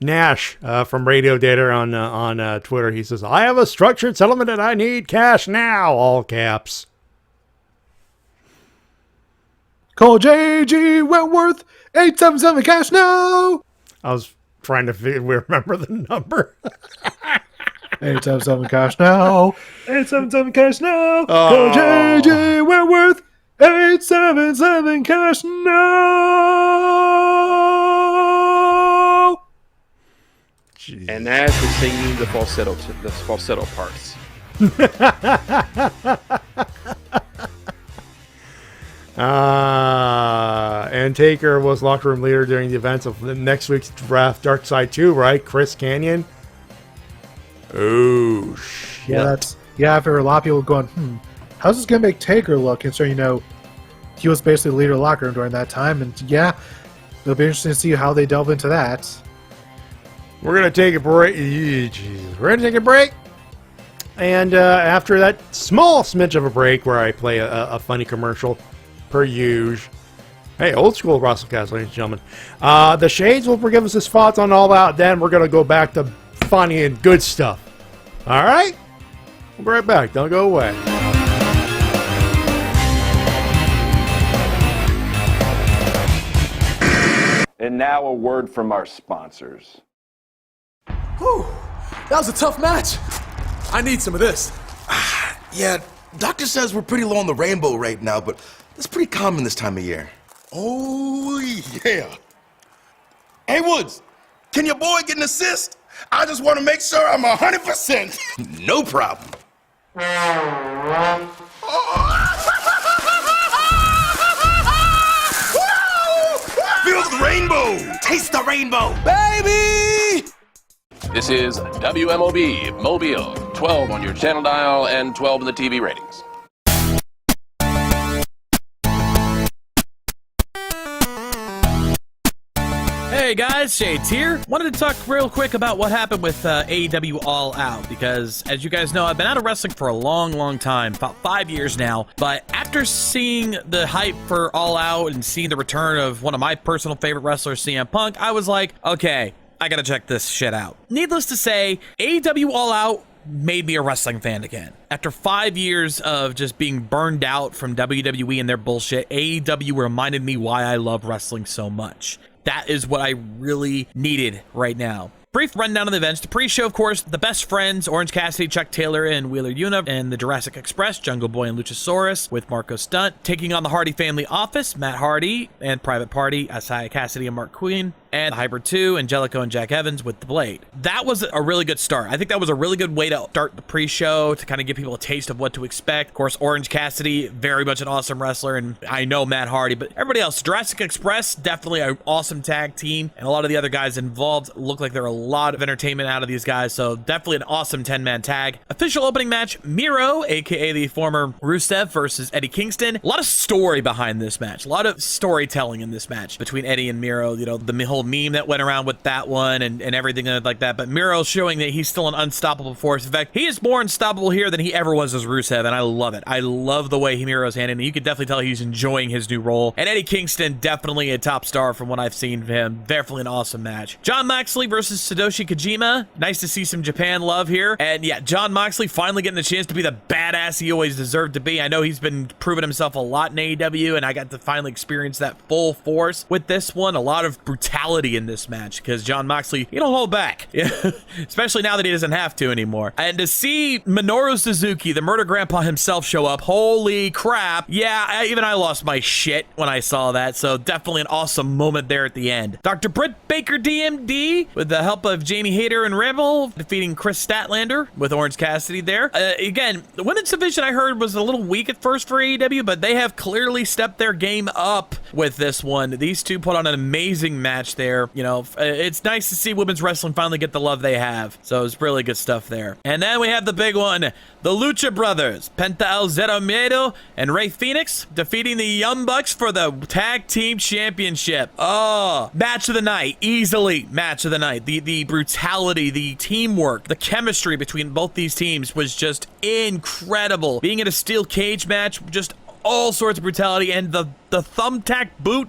Nash from Radio Data on Twitter. He says, I have a structured settlement and I need cash now. All caps. Call J.G. Wentworth 877 cash now. I was trying to remember the number. 877 cash now. 877 cash now. Call JJ Wentworth. 877 cash now. Jeez. And that's the singing the falsetto parts. And Taker was locker room leader during the events of next week's draft, Dark Side 2, right? Chris Canyon. Oh, shit. I figure a lot of people going, how's this going to make Taker look? Considering, he was basically the leader of the locker room during that time. And yeah, it'll be interesting to see how they delve into that. We're going to take a break. We're going to take a break. And after that small smidge of a break where I play a funny commercial, per usual. Hey, old school Wrestle-Cast, ladies and gentlemen. The Shades will give us his thoughts on All Out. Then we're going to go back to funny and good stuff. All right? We'll be right back. Don't go away. And now a word from our sponsors. Whew, that was a tough match. I need some of this. Yeah, doctor says we're pretty low on the rainbow right now, but that's pretty common this time of year. Oh, yeah. Hey, Woods, can your boy get an assist? I just want to make sure I'm 100%. No problem. Feel the rainbow. Taste the rainbow. Baby! This is WMOB Mobile, 12 on your channel dial and 12 in the TV ratings. Hey guys, Shades here. Wanted to talk real quick about what happened with AEW All Out, because as you guys know, I've been out of wrestling for a long time, about 5 years now, but after seeing the hype for All Out and seeing the return of one of my personal favorite wrestlers, CM Punk, I was like, okay, I gotta check this shit out. Needless to say, AEW All Out made me a wrestling fan again. After 5 years of just being burned out from WWE and their bullshit, AEW reminded me why I love wrestling so much. That is what I really needed right now. Brief rundown of the events. The pre-show, of course, the Best Friends, Orange Cassidy, Chuck Taylor, and Wheeler Yuta, and the Jurassic Express, Jungle Boy and Luchasaurus, with Marco Stunt, taking on the Hardy Family Office, Matt Hardy, and Private Party, Isaiah Cassidy and Mark Queen, and Hybrid 2, Angelico and Jack Evans with the Blade. That was a really good start. I think that was a really good way to start the pre-show, to kind of give people a taste of what to expect. Of course, Orange Cassidy, very much an awesome wrestler, and I know Matt Hardy, but everybody else, Jurassic Express, definitely an awesome tag team, and a lot of the other guys involved look like they're a lot of entertainment out of these guys, so definitely an awesome 10-man tag. Official opening match, Miro, aka the former Rusev, versus Eddie Kingston. A lot of story behind this match, a lot of storytelling in this match between Eddie and Miro. You know, the whole meme that went around with that one and everything like that, but Miro showing that he's still an unstoppable force. In fact, he is more unstoppable here than he ever was as Rusev, and I love it. I love the way Miro's handling it. You can definitely tell he's enjoying his new role. And Eddie Kingston, definitely a top star from what I've seen of him. Definitely an awesome match. Jon Moxley versus Satoshi Kojima. Nice to see some Japan love here. And yeah, Jon Moxley finally getting the chance to be the badass he always deserved to be. I know he's been proving himself a lot in AEW, and I got to finally experience that full force with this one. A lot of brutality in this match, because Jon Moxley, he don't hold back. Especially now that he doesn't have to anymore. And to see Minoru Suzuki, the murder grandpa himself, show up, holy crap. Yeah, even I lost my shit when I saw that, so definitely an awesome moment there at the end. Dr. Britt Baker DMD, with the help of Jamie Hayter and Rebel, defeating Chris Statlander with Orange Cassidy there. Again, the women's division I heard was a little weak at first for AEW, but they have clearly stepped their game up with this one. These two put on an amazing match there. You know, it's nice to see women's wrestling finally get the love they have. So it's really good stuff there. And then we have the big one, the Lucha Brothers, Penta El Zero Miedo and Rey Fenix, defeating the Young Bucks for the Tag Team Championship. Oh, match of the night, easily match of the night. The brutality, the teamwork, the chemistry between both these teams was just incredible. Being in a steel cage match, just all sorts of brutality, and the thumbtack boot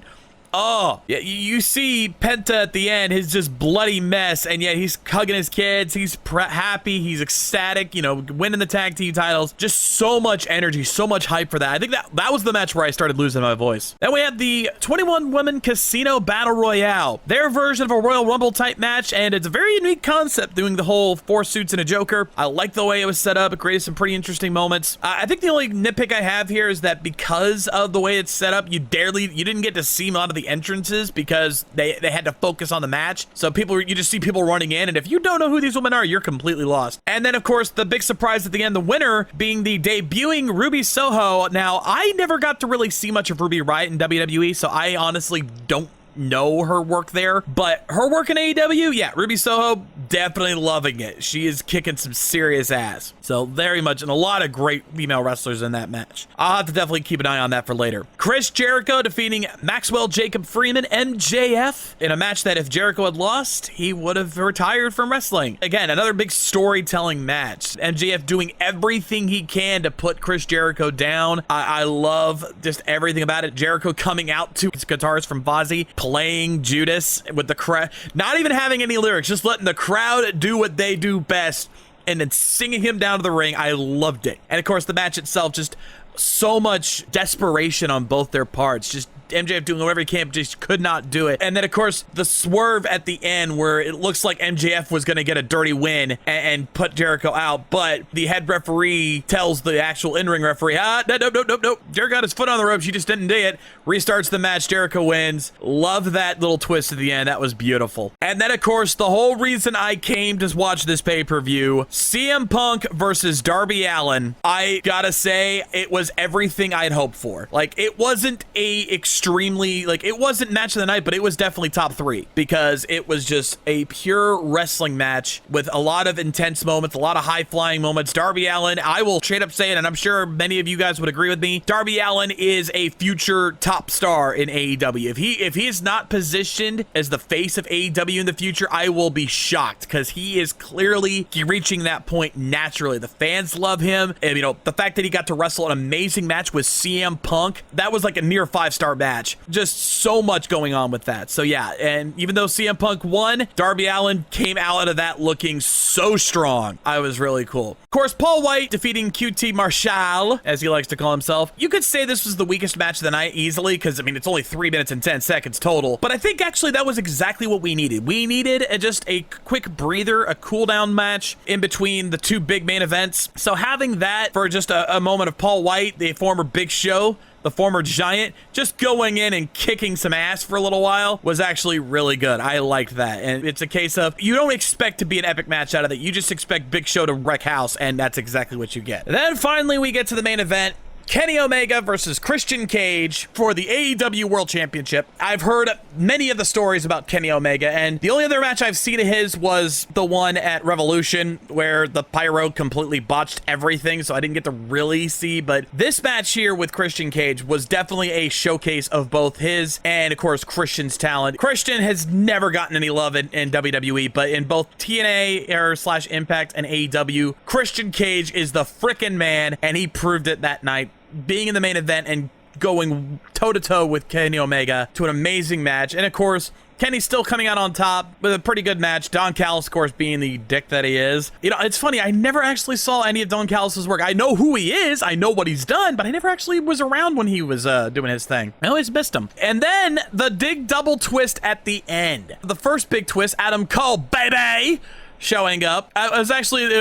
Oh, yeah, you see Penta at the end, his just bloody mess, and yet he's hugging his kids. He's happy. He's ecstatic, you know, winning the tag team titles. Just so much energy, so much hype for that. I think that was the match where I started losing my voice. Then we had the 21 Women Casino Battle Royale, their version of a Royal Rumble type match, and it's a very unique concept doing the whole 4 suits and a Joker. I like the way it was set up. It created some pretty interesting moments. I think the only nitpick I have here is that because of the way it's set up, you didn't get to see a lot of the entrances because they had to focus on the match. So you just see people running in, and if you don't know who these women are, you're completely lost. And then of course the big surprise at the end, the winner being the debuting Ruby Soho. Now I never got to really see much of Ruby Riott in WWE, so I honestly don't know her work there, but her work in AEW, yeah, Ruby Soho, definitely loving it. She is kicking some serious ass. So very much, and a lot of great female wrestlers in that match. I'll have to definitely keep an eye on that for later. Chris Jericho defeating Maxwell Jacob Freeman, MJF, in a match that if Jericho had lost, he would have retired from wrestling. Again, another big storytelling match. MJF doing everything he can to put Chris Jericho down. I love just everything about it. Jericho coming out to his guitars from Vazzy, playing Judas with the crowd, not even having any lyrics, just letting the crowd do what they do best, and then singing him down to the ring. I loved it. And of course, the match itself, just so much desperation on both their parts. Just MJF doing whatever he can, but just could not do it. And then of course the swerve at the end where it looks like MJF was going to get a dirty win and put Jericho out, but the head referee tells the actual in-ring referee, nope. Jericho got his foot on the ropes, you just didn't do it. Restarts the match, Jericho wins. Love that little twist at the end. That was beautiful. And then of course the whole reason I came to watch this pay-per-view, CM Punk versus Darby Allin. I gotta say, it was everything I'd hoped for. Like, it wasn't it wasn't match of the night, but it was definitely top 3 because it was just a pure wrestling match with a lot of intense moments, a lot of high-flying moments. Darby Allin, I will straight up say it, and I'm sure many of you guys would agree with me, Darby Allin is a future top star in AEW. If he is not positioned as the face of AEW in the future, I will be shocked because he is clearly reaching that point naturally. The fans love him, and you know, the fact that he got to wrestle an amazing match with CM Punk, that was like a near 5-star match. Just so much going on with that. So yeah, and even though CM Punk won, Darby Allin came out of that looking so strong. I was really cool. Of course, Paul White defeating QT Marshall, as he likes to call himself. You could say this was the weakest match of the night easily, because I mean, it's only 3 minutes and 10 seconds total, but I think actually that was exactly what we needed. We needed just a quick breather, a cool down match in between the 2 big main events. So having that for just a moment of Paul White, the former Big Show, the former Giant, just going in and kicking some ass for a little while was actually really good. I liked that. And it's a case of, you don't expect to be an epic match out of that. You just expect Big Show to wreck house, and that's exactly what you get. And then finally we get to the main event. Kenny Omega versus Christian Cage for the AEW World Championship. I've heard many of the stories about Kenny Omega, and the only other match I've seen of his was the one at Revolution where the pyro completely botched everything, so I didn't get to really see. But this match here with Christian Cage was definitely a showcase of both his and, of course, Christian's talent. Christian has never gotten any love in WWE, but in both TNA / Impact and AEW, Christian Cage is the frickin' man, and he proved it that night, being in the main event and going toe-to-toe with Kenny Omega to an amazing match. And of course, Kenny's still coming out on top with a pretty good match. Don Callis, of course, being the dick that he is. You know, it's funny, I never actually saw any of Don Callis' work. I know who he is, I know what he's done, but I never actually was around when he was doing his thing. I always missed him. And then the big double twist at the end. The first big twist, Adam Cole, baby, showing up. It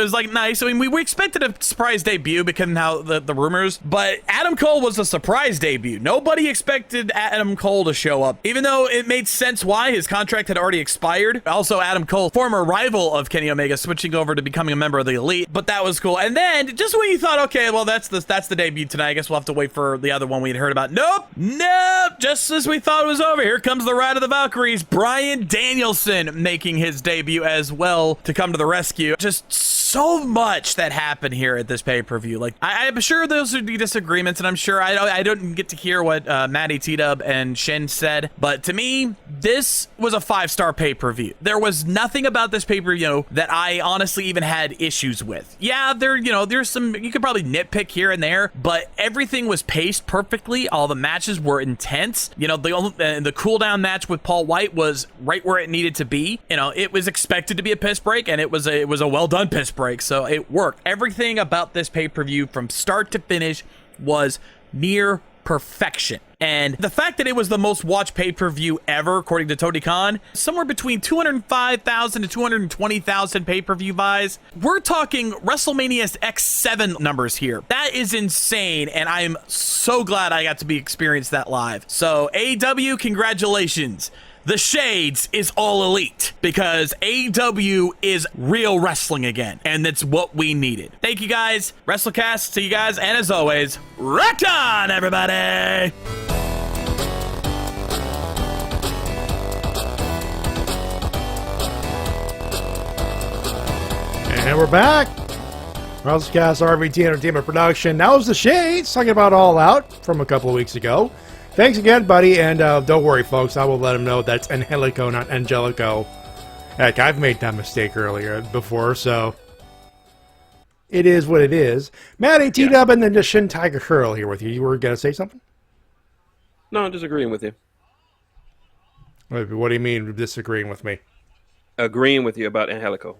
was like nice. I mean, we expected a surprise debut because of how the rumors, but Adam Cole was a surprise debut. Nobody expected Adam Cole to show up, even though it made sense why his contract had already expired. Also, Adam Cole, former rival of Kenny Omega, switching over to becoming a member of the Elite, but that was cool. And then just when you thought, okay, well, that's the debut tonight, I guess we'll have to wait for the other one we had heard about. Nope. Just as we thought it was over, here comes the Ride of the Valkyries, Bryan Danielson making his debut as well to come to the rescue. Just so much that happened here at this pay-per-view. Like, I'm sure those would be disagreements, and I'm sure I don't get to hear what Matty, T-Dub, and Shin said, but to me, this was a 5-star pay-per-view. There was nothing about this pay-per-view that I honestly even had issues with. Yeah, there's some, you could probably nitpick here and there, but everything was paced perfectly. All the matches were intense. The cooldown match with Paul White was right where it needed to be. It was expected to be a piss break, and it was a well done piss break. So it worked. Everything about this pay-per-view from start to finish was near perfection. And the fact that it was the most watched pay-per-view ever, according to Tony Khan, somewhere between 205,000 to 220,000 pay-per-view buys. We're talking WrestleMania's X7 numbers here. That is insane, and I am so glad I got to experience that live. So AEW, congratulations. The Shades is all elite because AEW is real wrestling again, and that's what we needed. Thank you guys. Wrestle-Cast, see you guys, and as always, rock on, everybody! And we're back. Wrestle-Cast RVT Entertainment Production. That was the Shades talking about All Out from a couple of weeks ago. Thanks again, buddy, and don't worry, folks. I will let him know that's Angelico, not Angelico. Heck, I've made that mistake before, so it is what it is. Matty, T-Dub, and then the Shintigercurl here with you. You were going to say something? No, I'm disagreeing with you. What do you mean disagreeing with me? Agreeing with you about Angelico.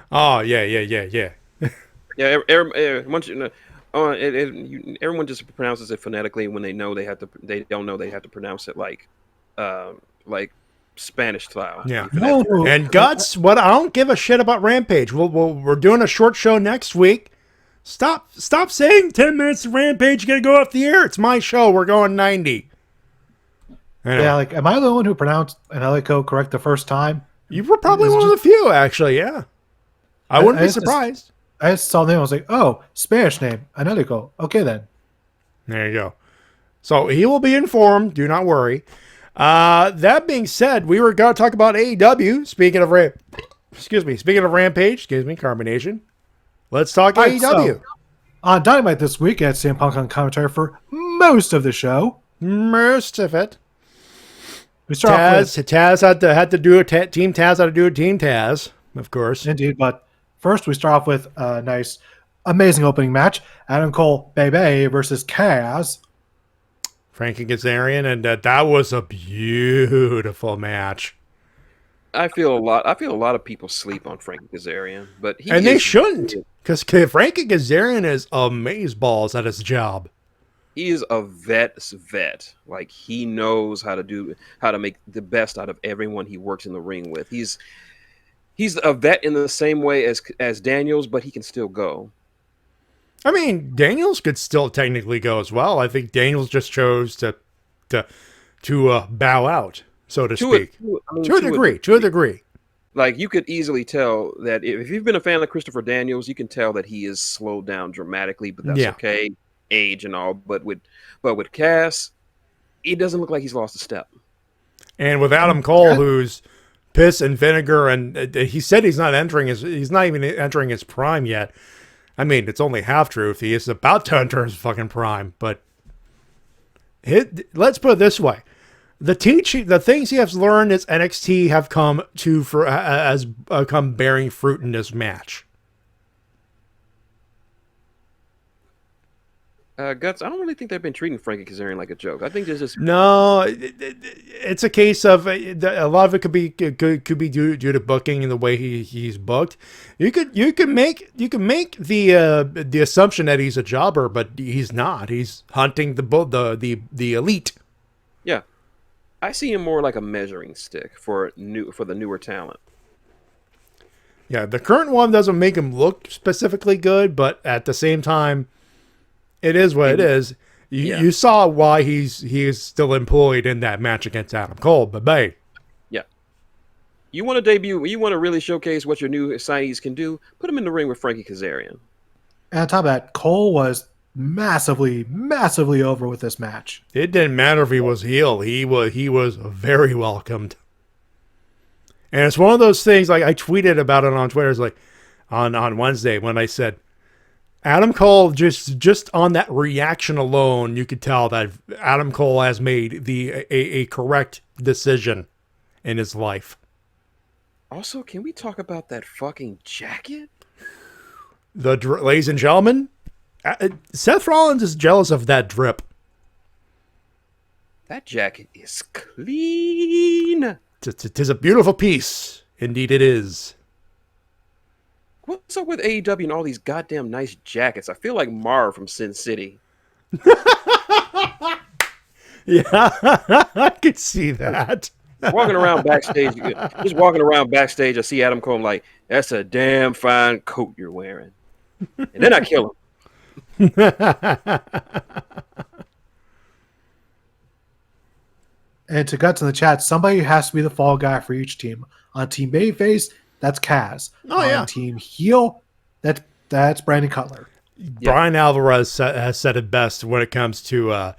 Oh, yeah. Yeah, everyone just pronounces it phonetically when they know they have to. They don't know they have to pronounce it like Spanish style. Yeah. And Guts, what? I don't give a shit about Rampage. We're doing a short show next week. Stop saying 10 minutes of Rampage. You gotta go off the air. It's my show. We're going 90. Anyway. Yeah, am I the one who pronounced Angelico correct the first time? You were probably one of the few, actually. Yeah. I wouldn't be surprised. I just saw the name. I was like, oh, Spanish name, Angelico. Okay, then. There you go. So he will be informed. Do not worry. That being said, we were going to talk about AEW. Speaking of Rampage, carbonation. Let's talk AEW. So, on Dynamite this week, at CM Punk on commentary for most of the show. Most of it. We start off with Taz had to do a Team Taz had to do a Team Taz, of course. Indeed, but first, we start off with a nice, amazing opening match. Adam Cole, Bebe versus Kaz. Frankie Kazarian, and that was a beautiful match. I feel a lot of people sleep on Frankie Kazarian, but they shouldn't, because Frankie Kazarian is amazeballs at his job. He is a vet. Like, he knows how to make the best out of everyone he works in the ring with. He's a vet in the same way as Daniels, but he can still go. I mean, Daniels could still technically go as well. I think Daniels just chose to bow out, so to speak. To a degree. Like, you could easily tell that if you've been a fan of Christopher Daniels, you can tell that he is slowed down dramatically, but that's okay, age and all. But with Cass, it doesn't look like he's lost a step. And with Adam Cole, who's piss and vinegar, and he said he's not even entering his prime yet. I mean, it's only half truth. He is about to enter his fucking prime, but let's put it this way: the things he has learned as NXT have come bearing fruit in this match. Guts, I don't really think they've been treating Frankie Kazarian like a joke. I think there's just it's a case of a lot of it could be due to booking and the way he's booked. You can make the assumption that he's a jobber, but he's not. He's hunting the elite. Yeah, I see him more like a measuring stick for the newer talent. Yeah, the current one doesn't make him look specifically good, but at the same time, it is what it is. You saw why he is still employed in that match against Adam Cole, but yeah, you want to debut, you want to really showcase what your new signees can do. Put him in the ring with Frankie Kazarian. And on top of that, Cole was massively over with this match. It didn't matter if he was heel; he was very welcomed. And it's one of those things, like I tweeted about it on Twitter, it's like on Wednesday when I said, Adam Cole, just on that reaction alone, you could tell that Adam Cole has made a correct decision in his life. Also, can we talk about that fucking jacket? Ladies and gentlemen, Seth Rollins is jealous of that drip. That jacket is clean. Tis a beautiful piece. Indeed it is. What's up with AEW and all these goddamn nice jackets? I feel like Marv from Sin City. Yeah, I could see that. Walking around backstage, I see Adam Cole, I'm like, that's a damn fine coat you're wearing. And then I kill him. And to Guts in the chat, somebody has to be the fall guy for each team. On Team Babyface, that's Kaz. On Team Heel, that's Brandon Cutler. Brian Alvarez has said it best when it comes to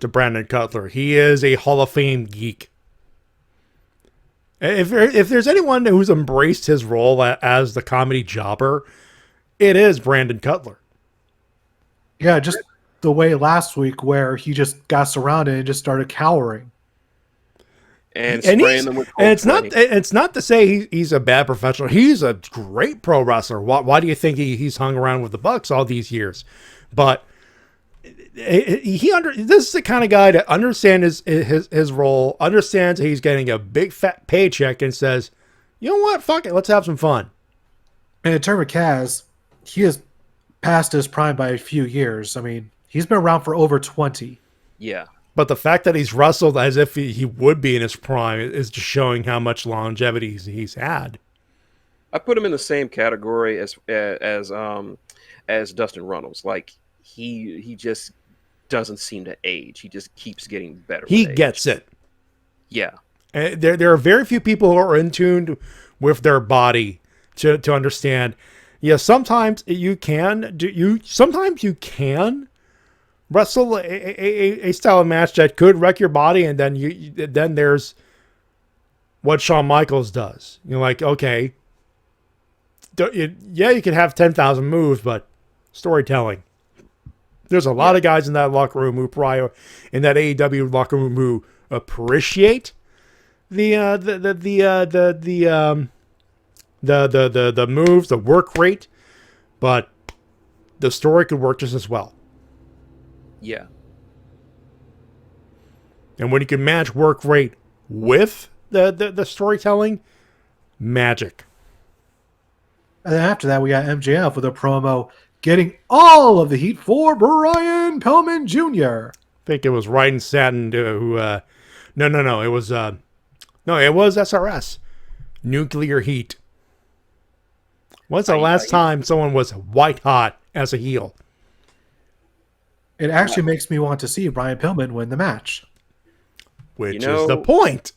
Brandon Cutler. He is a Hall of Fame geek. If there's anyone who's embraced his role as the comedy jobber, it is Brandon Cutler. Yeah, just the way last week where he just got surrounded and just started cowering. And spraying them with cold it's not to say he's a bad professional. He's a great pro wrestler. Why do you think he's hung around with the Bucks all these years? But this is the kind of guy that understands his role, understands he's getting a big fat paycheck, and says, you know what, fuck it, let's have some fun. And in terms of Kaz, he has passed his prime by a few years. I mean, he's been around for over 20. Yeah. But the fact that he's wrestled as if he would be in his prime is just showing how much longevity he's had. I put him in the same category as Dustin Runnels. Like he just doesn't seem to age. He just keeps getting better. He gets it. Yeah. And there are very few people who are in tune with their body to understand. Yeah, sometimes you can wrestle a style of match that could wreck your body, and then there's what Shawn Michaels does. You're like, okay, you can have 10,000 moves, but storytelling. There's a lot of guys in that locker room in that AEW locker room who appreciate the moves, the work rate, but the story could work just as well. Yeah. And when you can match work rate with the storytelling, magic. And then after that, we got MJF with a promo getting all of the heat for Brian Pillman Jr. I think it was Ryan Satin who no, it was SRS. Nuclear Heat. When's the last time someone was white hot as a heel? It actually makes me want to see Brian Pillman win the match. Which is the point.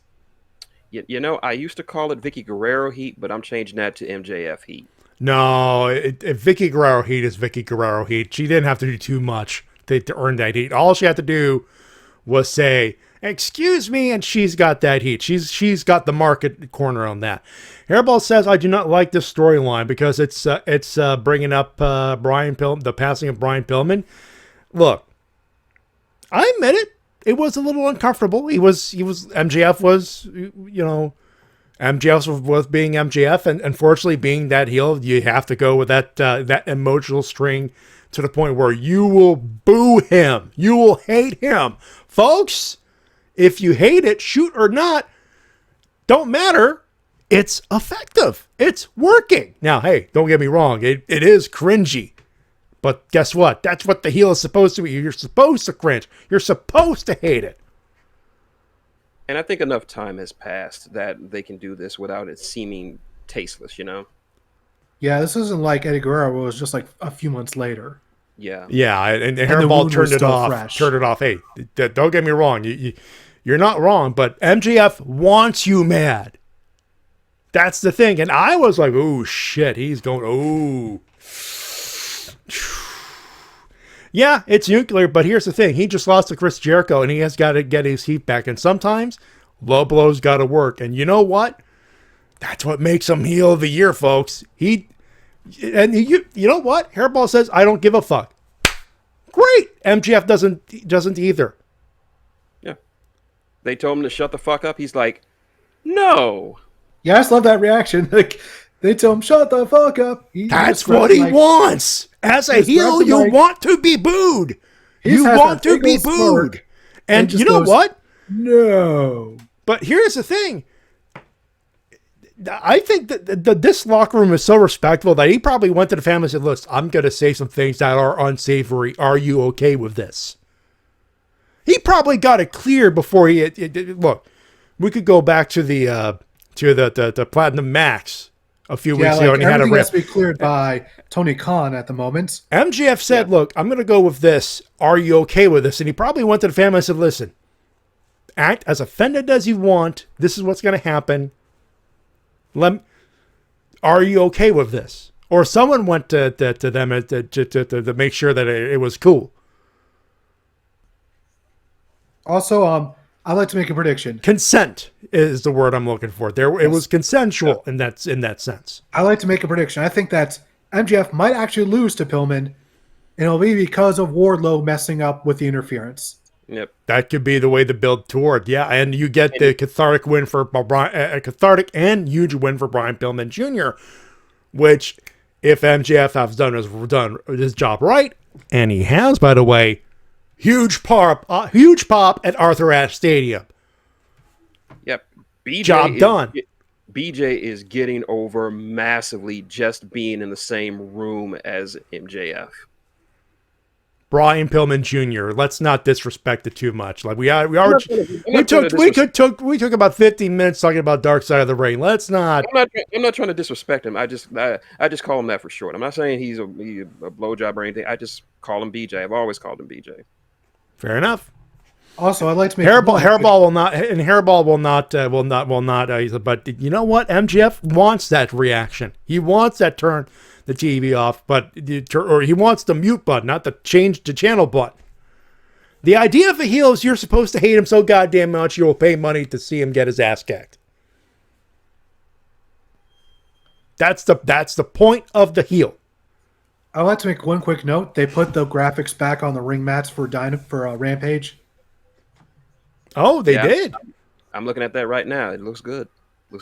I used to call it Vicky Guerrero heat, but I'm changing that to MJF heat. No, Vicky Guerrero heat is Vicky Guerrero heat. She didn't have to do too much to earn that heat. All she had to do was say, excuse me, and she's got that heat. She's got the market corner on that. Hairball says, I do not like this storyline because it's bringing up the passing of Brian Pillman. Look, I admit it. It was a little uncomfortable. MJF was being MJF, and unfortunately, being that heel, you have to go with that emotional string to the point where you will boo him. You will hate him. Folks, if you hate it, shoot or not, don't matter. It's effective. It's working. Now, hey, don't get me wrong. It is cringy. But guess what? That's what the heel is supposed to be. You're supposed to cringe. You're supposed to hate it. And I think enough time has passed that they can do this without it seeming tasteless, Yeah, this isn't like Eddie Guerrero. It was just like a few months later. Yeah. Yeah, and Hairball turned it off. Fresh. Turned it off. Hey, don't get me wrong. You're not wrong, but MJF wants you mad. That's the thing. And I was like, oh, shit. He's going, oh. Yeah, it's nuclear, but here's the thing. He just lost to Chris Jericho, and he has got to get his heat back. And sometimes low blows got to work. And you know what? That's what makes him heel of the year, folks. You know what? Hairball says, I don't give a fuck. Great. MJF doesn't either. Yeah. They told him to shut the fuck up. He's like, no. Yeah, I just love that reaction. Like, they tell him, shut the fuck up. That's what he wants. As a heel, you want to be booed. You want to be booed. And you know what? No. But here's the thing. I think that this locker room is so respectful that he probably went to the family and said, listen, I'm going to say some things that are unsavory. Are you okay with this? He probably got it clear before he... Look, we could go back to the Platinum Max a few weeks ago. And he had a everything has to be cleared by Tony Khan at the moment. MJF said, look, I'm going to go with this. Are you okay with this? And he probably went to the family and said, listen, act as offended as you want. This is what's going to happen. Are you okay with this? Or someone went to them to make sure that it was cool. Also, I'd like to make a prediction. Consent is the word I'm looking for. It was consensual in that sense. I'd like to make a prediction. I think that MJF might actually lose to Pillman, and it'll be because of Wardlow messing up with the interference. Yep, that could be the way to build toward. Yeah, and you get the cathartic win for a cathartic and huge win for Brian Pillman Jr., which, if MJF has done his job right, and he has, by the way, huge pop at Arthur Ashe Stadium. Yep, Job done. BJ is getting over massively just being in the same room as MJF. Brian Pillman Jr. Let's not disrespect it too much. Like we took about 15 minutes talking about Dark Side of the Ring. Let's not. I'm not trying to disrespect him. I just call him that for short. I'm not saying he's a blowjob or anything. I just call him BJ. I've always called him BJ. Fair enough. Also, I'd like to make Hairball will not. But you know what? MJF wants that reaction. He wants that turn the TV off, or he wants the mute button, not the change to channel button. The idea of a heel is you're supposed to hate him so goddamn much you will pay money to see him get his ass kicked. That's the point of the heel. I'd like to make one quick note. They put the graphics back on the ring mats for Rampage. Oh, they did. I'm looking at that right now. It looks good.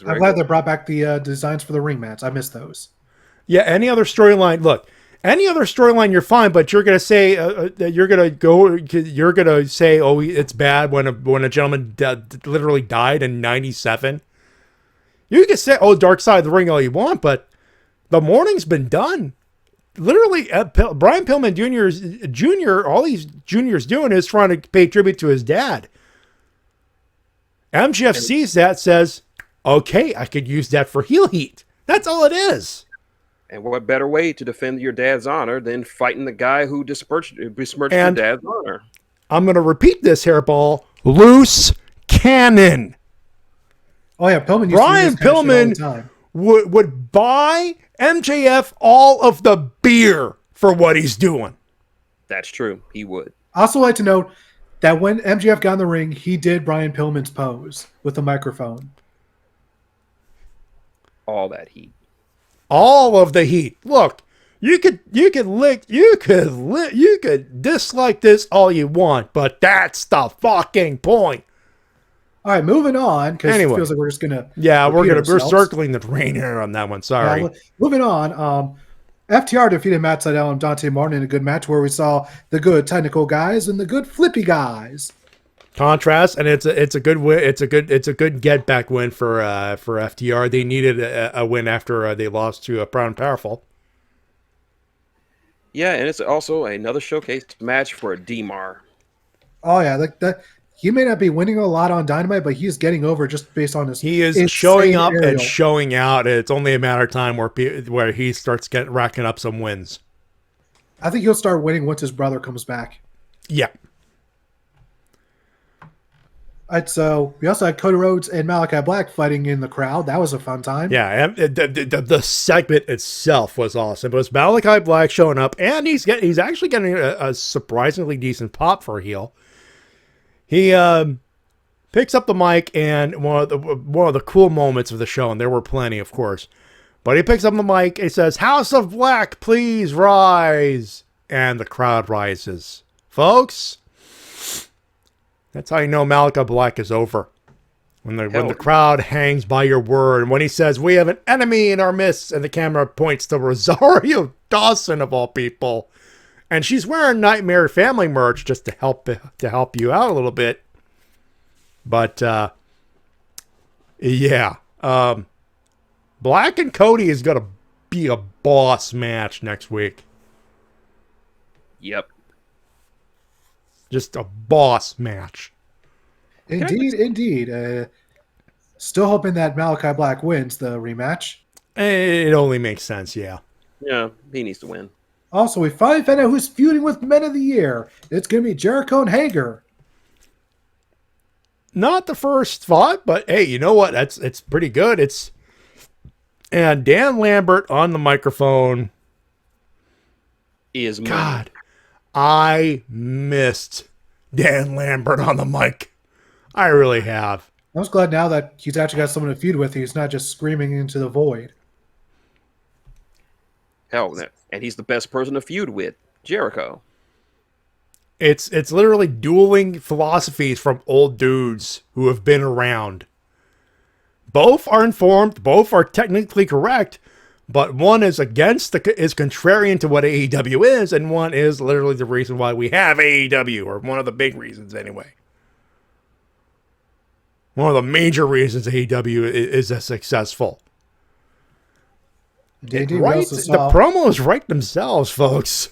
I'm glad they brought back the designs for the ring mats. I missed those. Yeah, any other storyline? Look, any other storyline, you're fine, but you're gonna say you're gonna say, oh, it's bad when a gentleman literally died in '97. You can say, oh, Dark Side of the Ring all you want, but the mourning's been done. Literally, Brian Pillman Jr. All he's Junior's doing is trying to pay tribute to his dad. MJF sees that, says, okay, I could use that for heel heat. That's all it is. And what better way to defend your dad's honor than fighting the guy who besmirched your dad's honor? I'm going to repeat this, Hairball. Loose cannon. Oh, yeah. Brian Pillman would buy MJF all of the beer for what he's doing. That's true. He would. I also like to note that when MJF got in the ring, he did Brian Pillman's pose with the microphone. All that heat. All of the heat. Look, you could dislike this all you want, but that's the fucking point. All right, moving on, because anyway, it feels like we're just gonna we're circling the drain here on that one. Sorry. Moving on. FTR defeated Matt Sydal and Dante Martin in a good match where we saw the good technical guys and the good flippy guys. Contrast, and it's a good win. It's a good get back win for FTR. They needed a win after they lost to Proud and Powerful. Yeah, and it's also another showcase match for DMAR. Oh yeah, like that. He may not be winning a lot on Dynamite, but he's getting over just based on his. He is showing up and showing out. It's only a matter of time where he starts racking up some wins. I think he'll start winning once his brother comes back. Yeah. So we also had Cody Rhodes and Malachi Black fighting in the crowd. That was a fun time. Yeah, and the segment itself was awesome. It was Malachi Black showing up, and he's actually getting a surprisingly decent pop for a heel. He picks up the mic, and one of the cool moments of the show, and there were plenty, of course. But he picks up the mic and says, "House of Black, please rise." And the crowd rises. Folks, that's how you know Malachi Black is over. When the crowd hangs by your word. And when he says, "We have an enemy in our midst," and the camera points to Rosario Dawson, of all people. And she's wearing Nightmare Family merch just to help you out a little bit. But, yeah. Black and Cody is going to be a boss match next week. Yep. Just a boss match. Indeed. Still hoping that Malachi Black wins the rematch. It only makes sense, yeah. Yeah, he needs to win. Also, we finally found out who's feuding with Men of the Year. It's going to be Jericho and Hager. Not the first thought, but hey, you know what? It's pretty good. And Dan Lambert on the microphone is money. God. I missed Dan Lambert on the mic. I really have. I was glad now that he's actually got someone to feud with. He's not just screaming into the void. Hell, and he's the best person to feud with, Jericho. It's literally dueling philosophies from old dudes who have been around. Both are informed, both are technically correct, but one is is contrarian to what AEW is, and one is literally the reason why we have AEW, or one of the big reasons anyway. One of the major reasons AEW is as successful. Indeed, the promos write themselves, folks.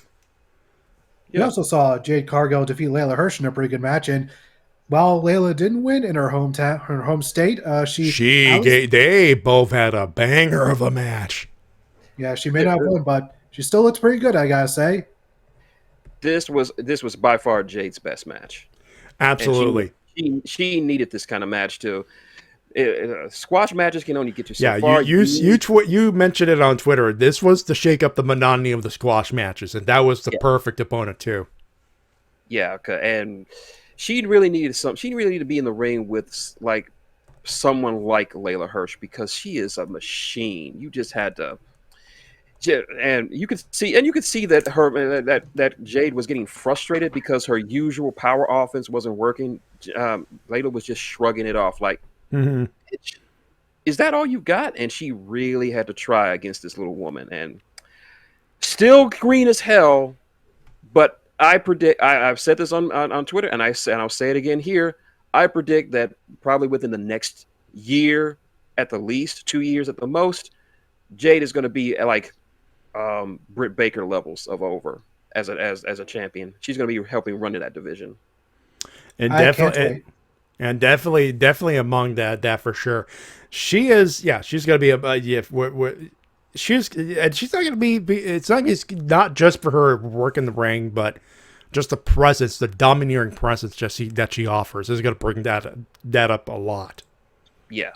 We also saw Jade Cargill defeat Layla Hirsch in a pretty good match, and while Layla didn't win in her home state, they both had a banger of a match. Yeah, she may not win, but she still looks pretty good, I gotta say. This was by far Jade's best match. Absolutely. She needed this kind of match too. Squash matches can only get you so far. You mentioned it on Twitter. This was to shake up the monotony of the squash matches, and that was the perfect opponent too. Yeah, and she really needed She really needed to be in the ring with like someone like Layla Hirsch, because she is a machine. You just had to. And you could see that that Jade was getting frustrated because her usual power offense wasn't working. Layla was just shrugging it off like, "Is that all you got?" And she really had to try against this little woman, and still green as hell. But I predict, I've said this on Twitter, and I'll say it again here. I predict that probably within the next year, at the least 2 years at the most, Jade is going to be at like Britt Baker levels of over as a champion. She's going to be helping run that division, and definitely among that for sure. She is, yeah. She's going to be she's not going to be. It's not just for her work in the ring, but just the presence, the domineering presence that she offers is going to bring that up a lot. Yeah.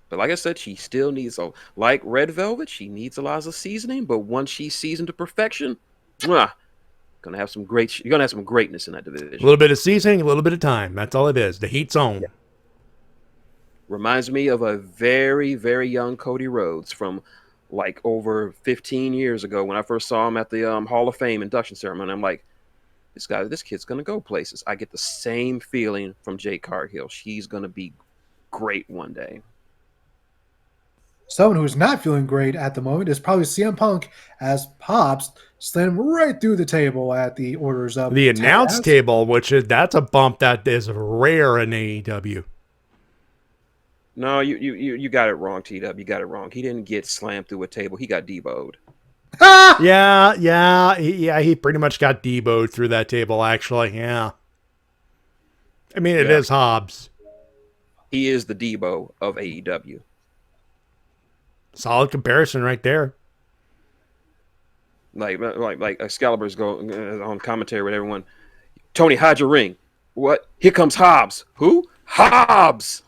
But like I said, she still needs like Red Velvet. She needs a lot of seasoning, but once she's seasoned to perfection, you're gonna have some greatness in that division. A little bit of seasoning, a little bit of time. That's all it is. The heat's on. Yeah. Reminds me of a very, very young Cody Rhodes from like over 15 years ago when I first saw him at the Hall of Fame induction ceremony. I'm like, this kid's gonna go places. I get the same feeling from Jade Cargill. She's gonna be great one day. Someone who's not feeling great at the moment is probably CM Punk, as Pops slammed right through the table at the orders of the announce table, that's a bump that is rare in AEW. No, you got it wrong, T-Dub. You got it wrong. He didn't get slammed through a table. He got deboed. Yeah. He pretty much got deboed through that table, actually. Yeah. I mean, it is Hobbs. He is the Debo of AEW. Solid comparison right there. Like Excalibur's going on commentary with everyone. Tony, hide your ring. What? Here comes Hobbs. Who? Hobbs.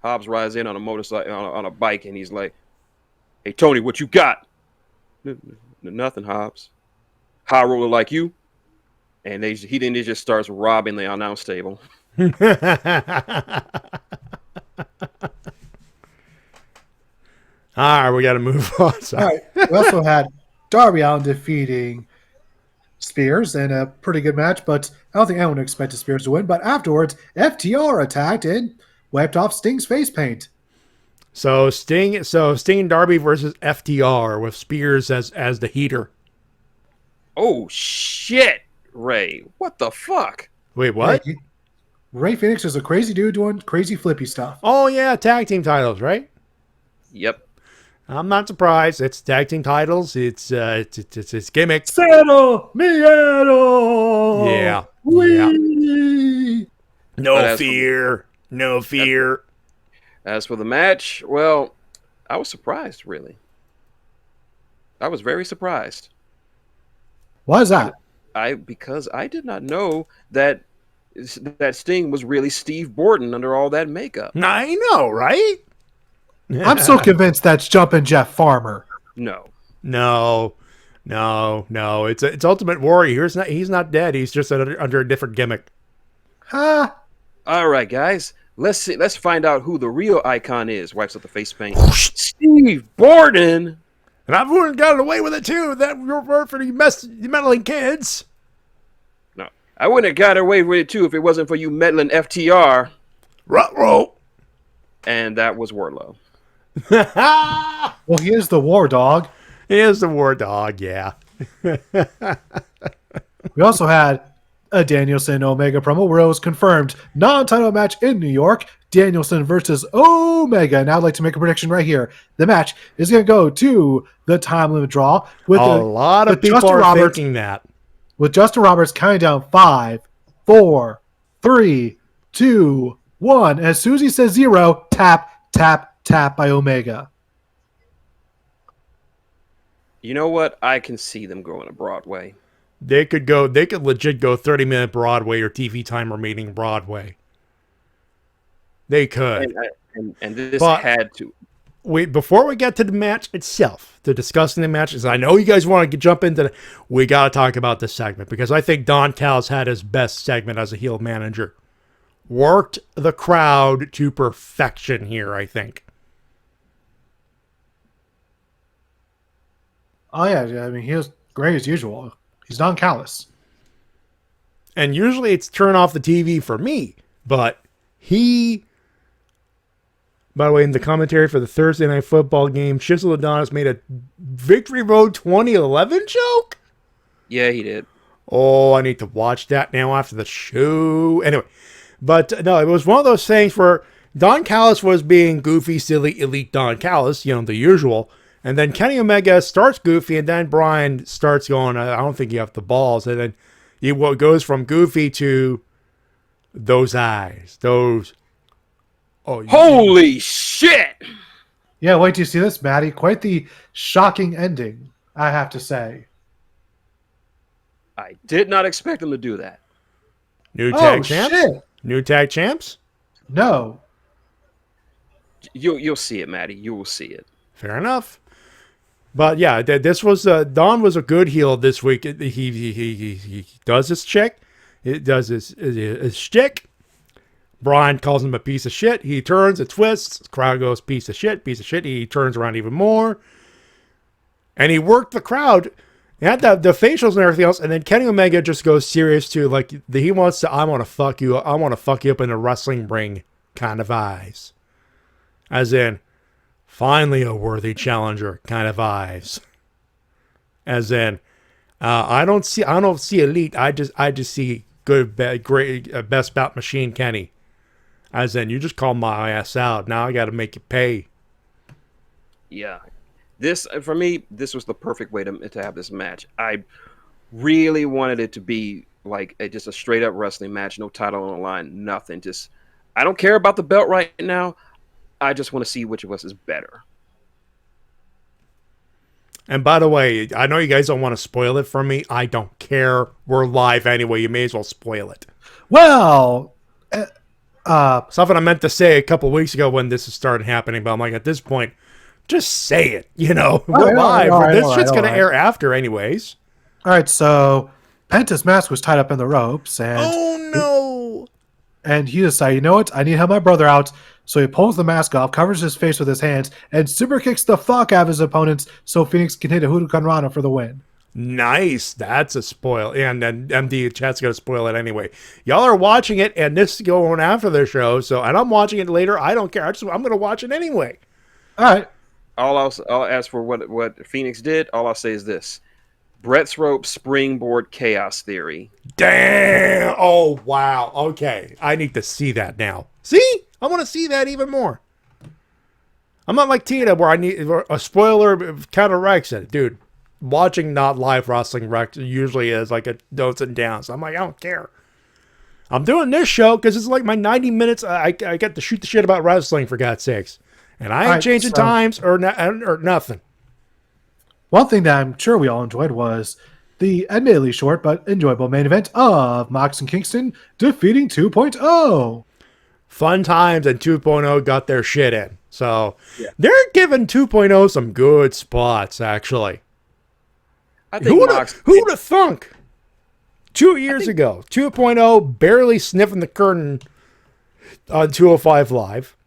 Hobbs rides in on a motorcycle, on a bike, and he's like, "Hey, Tony, what you got?" "Nothing, Hobbs. High roller like you." And he just starts robbing the announce table. All right, we got to move on. Sorry. All right. We also had Darby Allin defeating Spears in a pretty good match, but I don't think anyone expected Spears to win. But afterwards, FTR attacked and wiped off Sting's face paint. So Sting and Darby versus FTR with Spears as the heater. Oh shit, Ray! What the fuck? Wait, what? Ray Phoenix is a crazy dude doing crazy flippy stuff. Oh yeah, tag team titles, right? Yep. I'm not surprised. It's tag team titles. It's gimmick. Settle Miedo. Yeah. Wee. No fear. No fear. As for the match, well, I was surprised, really. I was very surprised. Why is that? Because I did not know that Sting was really Steve Borden under all that makeup. I know, right? I'm still convinced that's Jumpin' Jeff Farmer. No. It's Ultimate Warrior. He's not dead. He's just under a different gimmick. Huh? All right, guys. Let's find out who the real icon is. Wipes up the face paint. Steve Borden. And I've got away with it too. That word for you meddling kids. No, I wouldn't have got away with it too if it wasn't for you meddling FTR. Ruh-roh. And that was Wardlow. Well, he is the war dog. He is the war dog, yeah. We also had a Danielson Omega promo where it was confirmed non-title match in New York. Danielson versus Omega. Now I'd like to make a prediction right here. The match is going to go to the time limit draw with a lot of people Justin are Roberts, thinking that. With Justin Roberts counting down 5, 4, 3, 2, 1. As soon as he says 0, tap, tap, tap by Omega. You know what? I can see them going to Broadway. They could legit go 30-minute Broadway or TV time remaining Broadway. They could. And this had to. Wait, before we get to the match itself, to discussing the matches, I know you guys want to jump into we got to talk about this segment because I think Don Callis had his best segment as a heel manager. Worked the crowd to perfection here, I think. Oh, yeah. I mean, he was great as usual. He's Don Callis. And usually it's turn off the TV for me, but by the way, in the commentary for the Thursday Night Football game, Shizzle Adonis made a Victory Road 2011 joke? Yeah, he did. Oh, I need to watch that now after the show. Anyway, but no, it was one of those things where Don Callis was being goofy, silly, elite Don Callis, the usual. And then Kenny Omega starts goofy, and then Brian starts going, I don't think you have the balls. And then he goes from goofy to those eyes, those. Oh, holy shit! Yeah, wait till you see this, Matty. Quite the shocking ending, I have to say. I did not expect him to do that. New tag champs? Shit. New tag champs? No. You'll see it, Matty. You will see it. Fair enough. But yeah, this was Don was a good heel this week. He does his shtick. It does his shtick. Brian calls him a piece of shit. He turns, it twists. The crowd goes, piece of shit, piece of shit. He turns around even more. And he worked the crowd. He had the facials and everything else. And then Kenny Omega just goes serious to he wants to, I want to fuck you up in a wrestling ring kind of eyes. As in, finally a worthy challenger kind of eyes. As in, I don't see elite. I just see good, great, best bout machine Kenny. As in, you just called my ass out. Now I got to make you pay. Yeah. For me, this was the perfect way to have this match. I really wanted it to be like just a straight up wrestling match. No title on the line, nothing. Just, I don't care about the belt right now. I just want to see which of us is better. And by the way, I know you guys don't want to spoil it for me. I don't care. We're live anyway. You may as well spoil it. Well, something I meant to say a couple weeks ago when this started happening, but I'm like, at this point, just say it. We're live. This shit's going to air after anyways. All right, so Penta's mask was tied up in the ropes. And oh, no. and he decided, you know what? I need to help my brother out. So he pulls the mask off, covers his face with his hands, and super kicks the fuck out of his opponents so Phoenix can hit a Hurricane Rana for the win. Nice. That's a spoil. And then MD chat's going to spoil it anyway. Y'all are watching it, and this is going after the show. So, and I'm watching it later. I don't care. I'm going to watch it anyway. All right. I'll ask for what Phoenix did. All I'll say is this: Brett's rope springboard chaos theory. Damn. Oh, wow. Okay. I need to see that now. See? I want to see that even more. I'm not like Tina where I need a spoiler counteracts it. Dude, watching not live wrestling usually is like a notes and downs. I'm like, I don't care. I'm doing this show because it's like my 90 minutes. I get to shoot the shit about wrestling, for God's sakes. And I ain't changing times or nothing. One thing that I'm sure we all enjoyed was the admittedly short but enjoyable main event of Mox and Kingston defeating 2.0. Fun times, and 2.0 got their shit in. So they're giving 2.0 some good spots, actually. I think who would have thunk 2 years ago? 2.0 barely sniffing the curtain on 205 Live.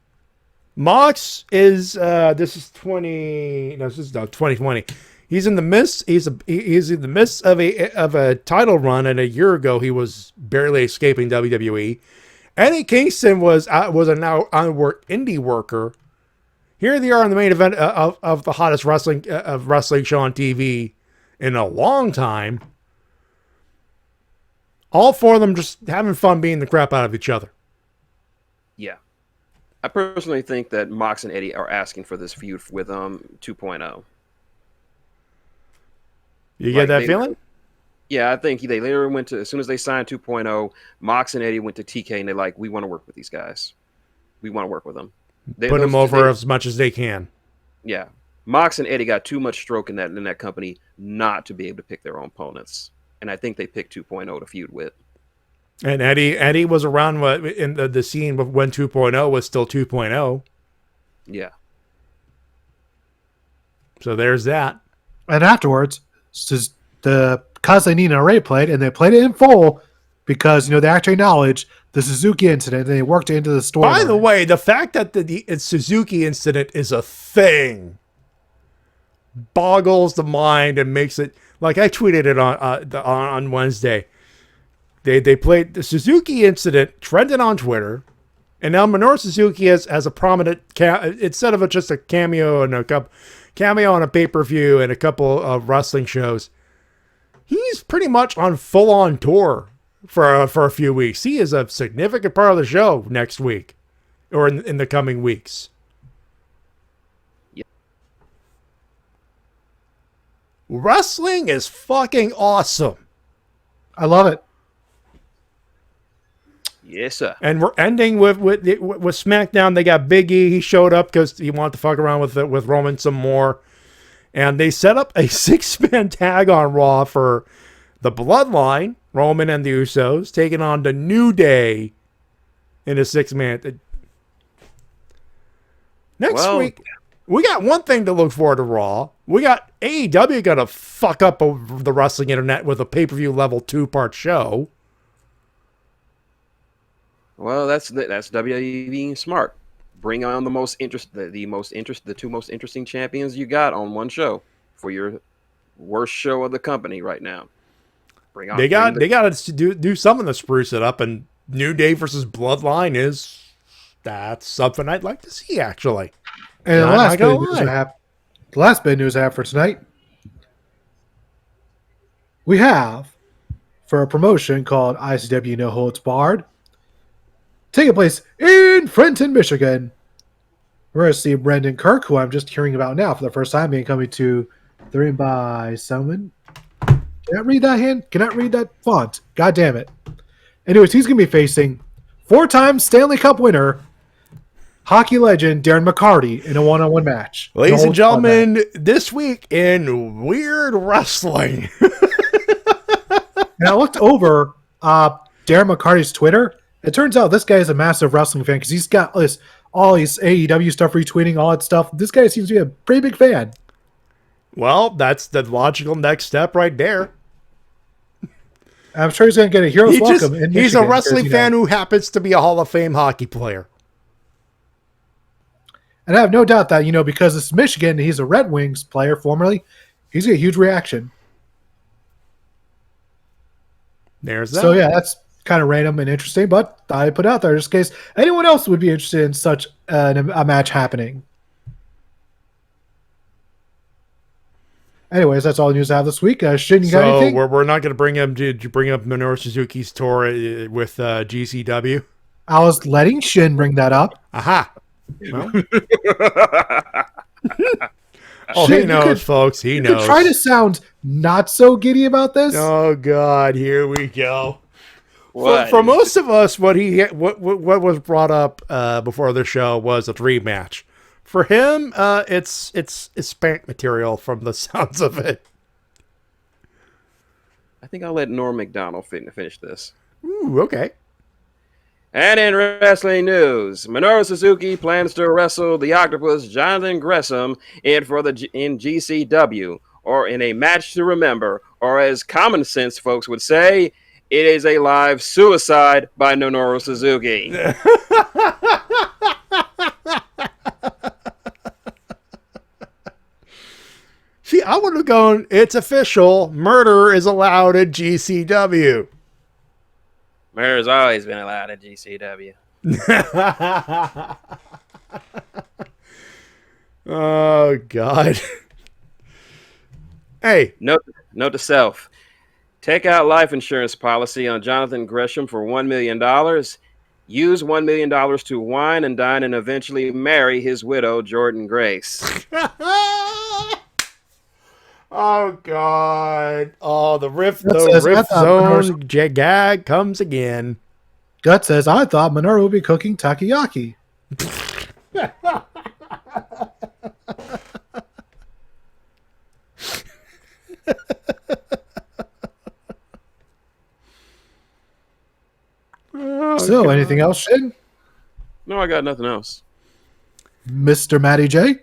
Mox is this is 2020. He's in the midst. He's in the midst of a title run, and a year ago he was barely escaping WWE. Eddie Kingston was a now on-work indie worker. Here they are in the main event of the hottest wrestling show on TV in a long time. All four of them just having fun beating the crap out of each other. Yeah. I personally think that Mox and Eddie are asking for this feud with 2.0. You get that feeling? Yeah, I think they literally went to, as soon as they signed 2.0, Mox and Eddie went to TK and they're like, we want to work with these guys. We want to work with them. Put them over as much as they can. Yeah. Mox and Eddie got too much stroke in that company not to be able to pick their own opponents. And I think they picked 2.0 to feud with. And Eddie was around in the scene when 2.0 was still 2.0. Yeah. So there's that. And afterwards, because they need an array played, and they played it in full because, they actually acknowledged the Suzuki incident, and they worked it into the story. By the way, the fact that the Suzuki incident is a thing boggles the mind and makes it, like I tweeted it on Wednesday. They played the Suzuki incident, trended on Twitter, and now Minoru Suzuki has a prominent, instead of just a cameo and on a pay-per-view and a couple of wrestling shows, he's pretty much on full-on tour for a few weeks. He is a significant part of the show next week or in the coming weeks. Yeah. Wrestling is fucking awesome. I love it. Yes, sir. And we're ending with SmackDown. They got Big E. He showed up because he wanted to fuck around with Roman some more. And they set up a 6-man tag on Raw for the Bloodline, Roman and the Usos, taking on the New Day in a 6-man. Next week, we got one thing to look forward to Raw. We got AEW going to fuck up the wrestling internet with a pay-per-view level 2-part show. Well, that's WWE being smart. Bring on the two most interesting champions you got on one show for your worst show of the company right now. They got to do something to spruce it up, and New Day versus Bloodline that's something I'd like to see, actually. And the last bit of news I have for tonight, we have for a promotion called ICW No Holds Barred, taking place in Frenton, Michigan. We're going to see Brendan Kirk, who I'm just hearing about now for the first time, being coming to the ring by someone. Cannot read that hand? Cannot read that font. God damn it. Anyways, he's going to be facing 4-time Stanley Cup winner, hockey legend Darren McCarty in a one-on-one match. Ladies and gentlemen, this week in Weird Wrestling. And I looked over Darren McCarty's Twitter. It turns out this guy is a massive wrestling fan because he's got all his AEW stuff retweeting, all that stuff. This guy seems to be a pretty big fan. Well, that's the logical next step right there. I'm sure he's going to get a hero's welcome. In He's Michigan a wrestling because, fan who happens to be a Hall of Fame hockey player. And I have no doubt that, because it's Michigan, and he's a Red Wings player formerly, he's going to get a huge reaction. There's that. So, yeah, that's kind of random and interesting, but thought I'd put it out there just in case anyone else would be interested in such a match happening. Anyways, that's all the news I have this week. Shin, you got anything? We're not going to bring him. Did you bring up Minoru Suzuki's tour with GCW? I was letting Shin bring that up. Aha. Well. He knows, folks. He knows. Try to sound not so giddy about this. Oh God, here we go. What? For most of us, what was brought up before the show was a dream match. For him, it's spank material from the sounds of it. I think I'll let Norm Macdonald finish this. Ooh, okay. And in wrestling news, Minoru Suzuki plans to wrestle the Octopus Jonathan Gresham in GCW, or in a match to remember, or as common sense folks would say, it is a live suicide by Minoru Suzuki. See, I would have gone, it's official. Murder is allowed at GCW. Murder's always been allowed at GCW. Oh, God. Hey. Note to self. Take out life insurance policy on Jonathan Gresham for $1 million. Use $1 million to wine and dine and eventually marry his widow, Jordan Grace. Oh, God. Oh, the rift zone gag comes again. Gut says, I thought Minoru would be cooking takoyaki. So, anything else, Shin? No, I got nothing else. Mr. Matty J?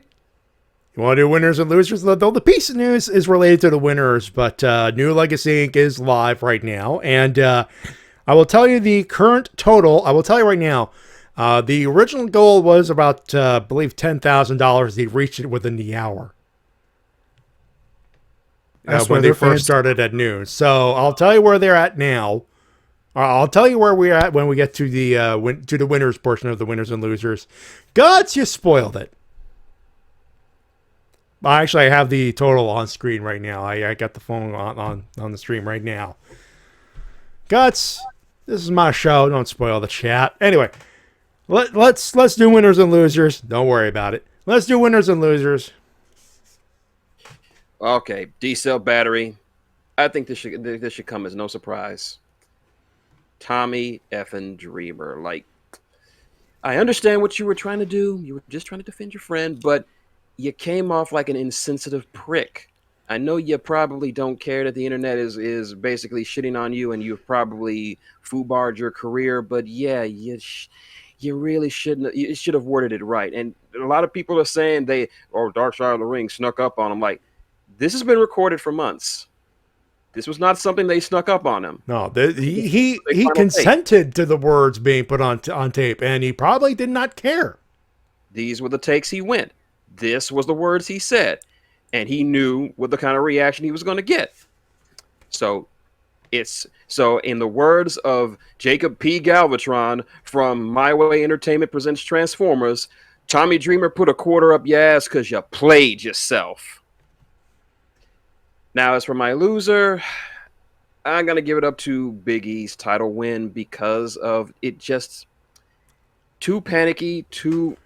You want to do winners and losers? The piece of news is related to the winners, but New Legacy Inc. is live right now. And I will tell you the current total. I will tell you right now. The original goal was about, I believe, $10,000. They reached it within the hour. When they first started at noon. So I'll tell you where they're at now. I'll tell you where we're at when we get to the winners portion of the winners and losers. Gods, you spoiled it. Actually, I have the total on screen right now. I got the phone on the stream right now. Guts, this is my show. Don't spoil the chat. Anyway, let's do winners and losers. Don't worry about it. Let's do winners and losers. Okay, D-Cell Battery. I think this should come as no surprise. Tommy effing Dreamer. Like, I understand what you were trying to do. You were just trying to defend your friend, but you came off like an insensitive prick. I know you probably don't care that the internet is basically shitting on you and you've probably foobarred your career, but yeah, you really shouldn't. You should have worded it right. And a lot of people are saying Dark Side of the Ring snuck up on him. Like, this has been recorded for months. This was not something they snuck up on him. No, he consented to the words being put on tape, and he probably did not care. These were the takes he went. This was the words he said, and he knew what the kind of reaction he was going to get. So in the words of Jacob P. Galvatron from My Way Entertainment Presents Transformers, Tommy Dreamer put a quarter up your ass because you played yourself. Now, as for my loser, I'm going to give it up to Big E's title win because of it just too panicky, too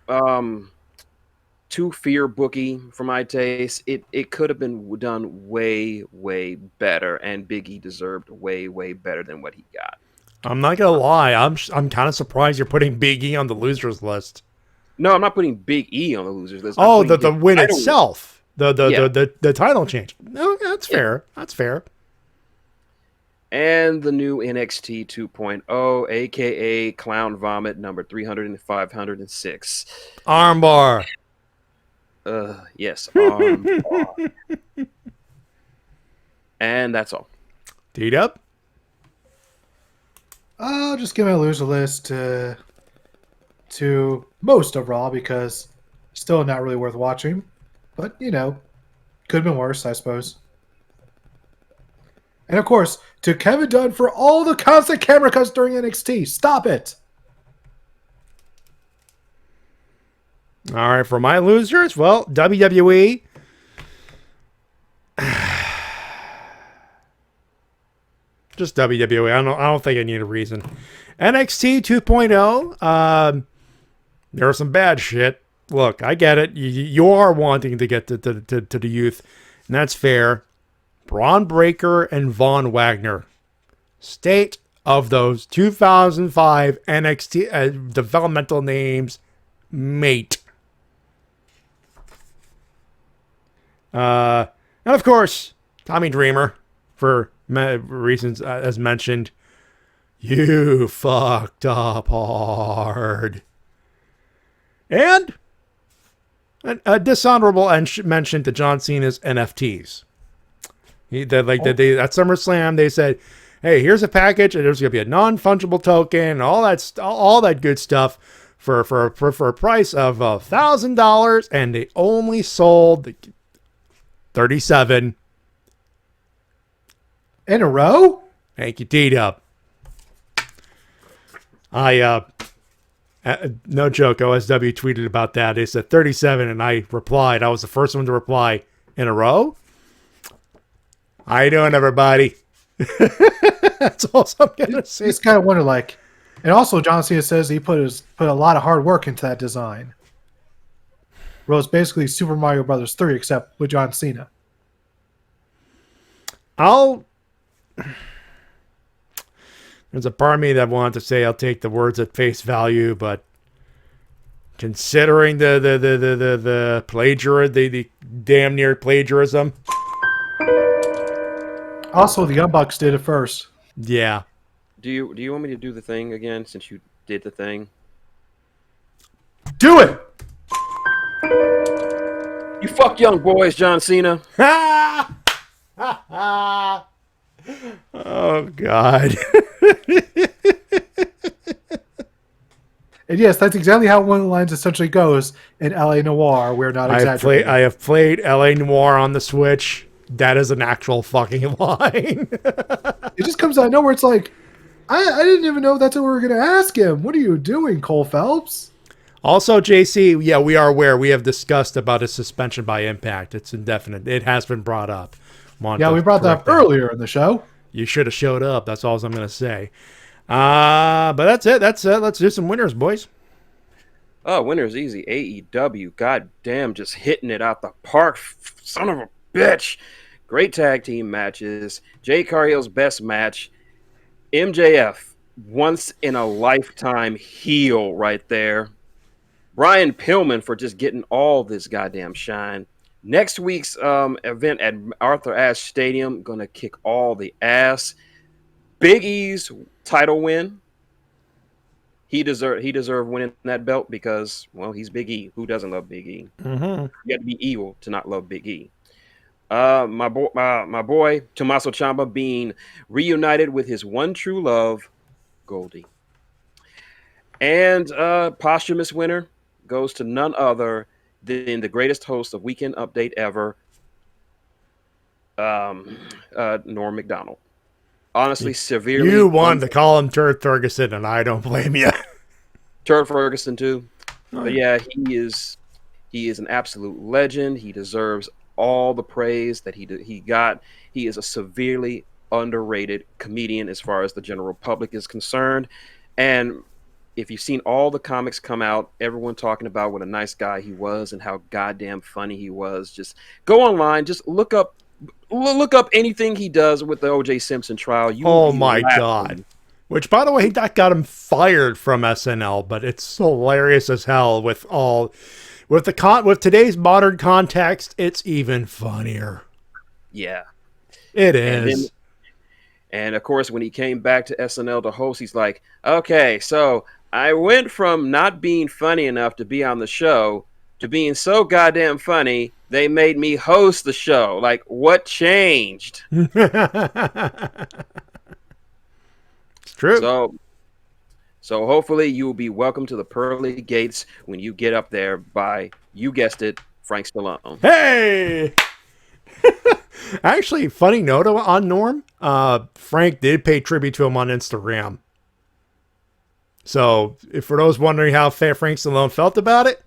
fear booky for my taste. It could have been done way, way better, and Big E deserved way, way better than what he got. I'm not going to lie. I'm kind of surprised you're putting Big E on the losers list. No, I'm not putting Big E on the losers list. Oh, the win itself. The title change. No, that's fair. That's fair. And the new NXT 2.0, aka Clown Vomit number 300 and 506. Armbar. Yes, armbar. And that's all. Teed up. I'll just give my loser list to most of Raw because still not really worth watching. But, could have been worse, I suppose. And of course, to Kevin Dunn for all the constant camera cuts during NXT. Stop it. All right, for my losers, well, WWE. Just WWE. I don't think I need a reason. NXT 2.0. There was some bad shit. Look, I get it. You are wanting to get to the youth, and that's fair. Braun Breaker and Von Wagner. State of those 2005 NXT developmental names, mate. And of course, Tommy Dreamer, for reasons as mentioned. You fucked up hard. And a dishonorable mention to John Cena's NFTs. At SummerSlam, they said, "Hey, here's a package, and there's gonna be a non-fungible token, and all that good stuff for a price of $1,000," and they only sold 37 in a row. Thank you, D-Dub. No joke, OSW tweeted about that. They said 37, and I replied. I was the first one to reply. In a row? How you doing, everybody? That's all I'm gonna say. Just kind of wonder, and also John Cena says he put a lot of hard work into that design. Well, it's basically Super Mario Brothers 3, except with John Cena. There's a part of me that wanted to say I'll take the words at face value, but considering the plagiarism, the damn near plagiarism. Also, the Young Bucks did it first. Yeah. Do you want me to do the thing again since you did the thing? Do it. You fuck young boys, John Cena. Oh God. And yes, that's exactly how one of the lines essentially goes in LA Noire. We're not exaggerating. I have played LA Noire on the Switch. That is an actual fucking line. It just comes out of nowhere. It's like, I didn't even know that's what we were going to ask him. What are you doing, Cole Phelps? Also, JC, yeah, we are aware. We have discussed about his suspension by Impact. It's indefinite. It has been brought up. Yeah, we brought that up earlier in the show. You should have showed up. That's all I'm going to say. But that's it. Let's do some winners, boys. Oh, winner's easy. AEW. God damn, just hitting it out the park. Son of a bitch. Great tag team matches. Jay Cargill's best match. MJF, once in a lifetime heel right there. Brian Pillman for just getting all this goddamn shine. Next week's event at Arthur Ashe Stadium, gonna kick all the ass. Big E's title win. He deserved winning that belt because, well, he's Big E. Who doesn't love Big E? Mm-hmm. You got to be evil to not love Big E. My boy Tommaso Ciampa being reunited with his one true love, Goldie. And posthumous winner goes to none other than the greatest host of Weekend Update ever, Norm Macdonald. Honestly, severely. You wanted to call him Turd Ferguson, and I don't blame you. Turd Ferguson too. But yeah, he is an absolute legend. He deserves all the praise that he got. He is a severely underrated comedian as far as the general public is concerned. And if you've seen all the comics come out, everyone talking about what a nice guy he was and how goddamn funny he was, just go online, just look up anything he does with the O.J. Simpson trial. Oh my God. Which, by the way, that got him fired from SNL, but it's hilarious as hell with today's modern context. It's even funnier. Yeah, it is. And of course, when he came back to SNL to host, he's like, "Okay, so I went from not being funny enough to be on the show to being so goddamn funny, they made me host the show. Like, what changed?" It's true. So So hopefully you will be welcome to the pearly gates when you get up there by, you guessed it, Frank Stallone. Hey! Actually, funny note on Norm, Frank did pay tribute to him on Instagram. So, if for those wondering how Frank Stallone felt about it,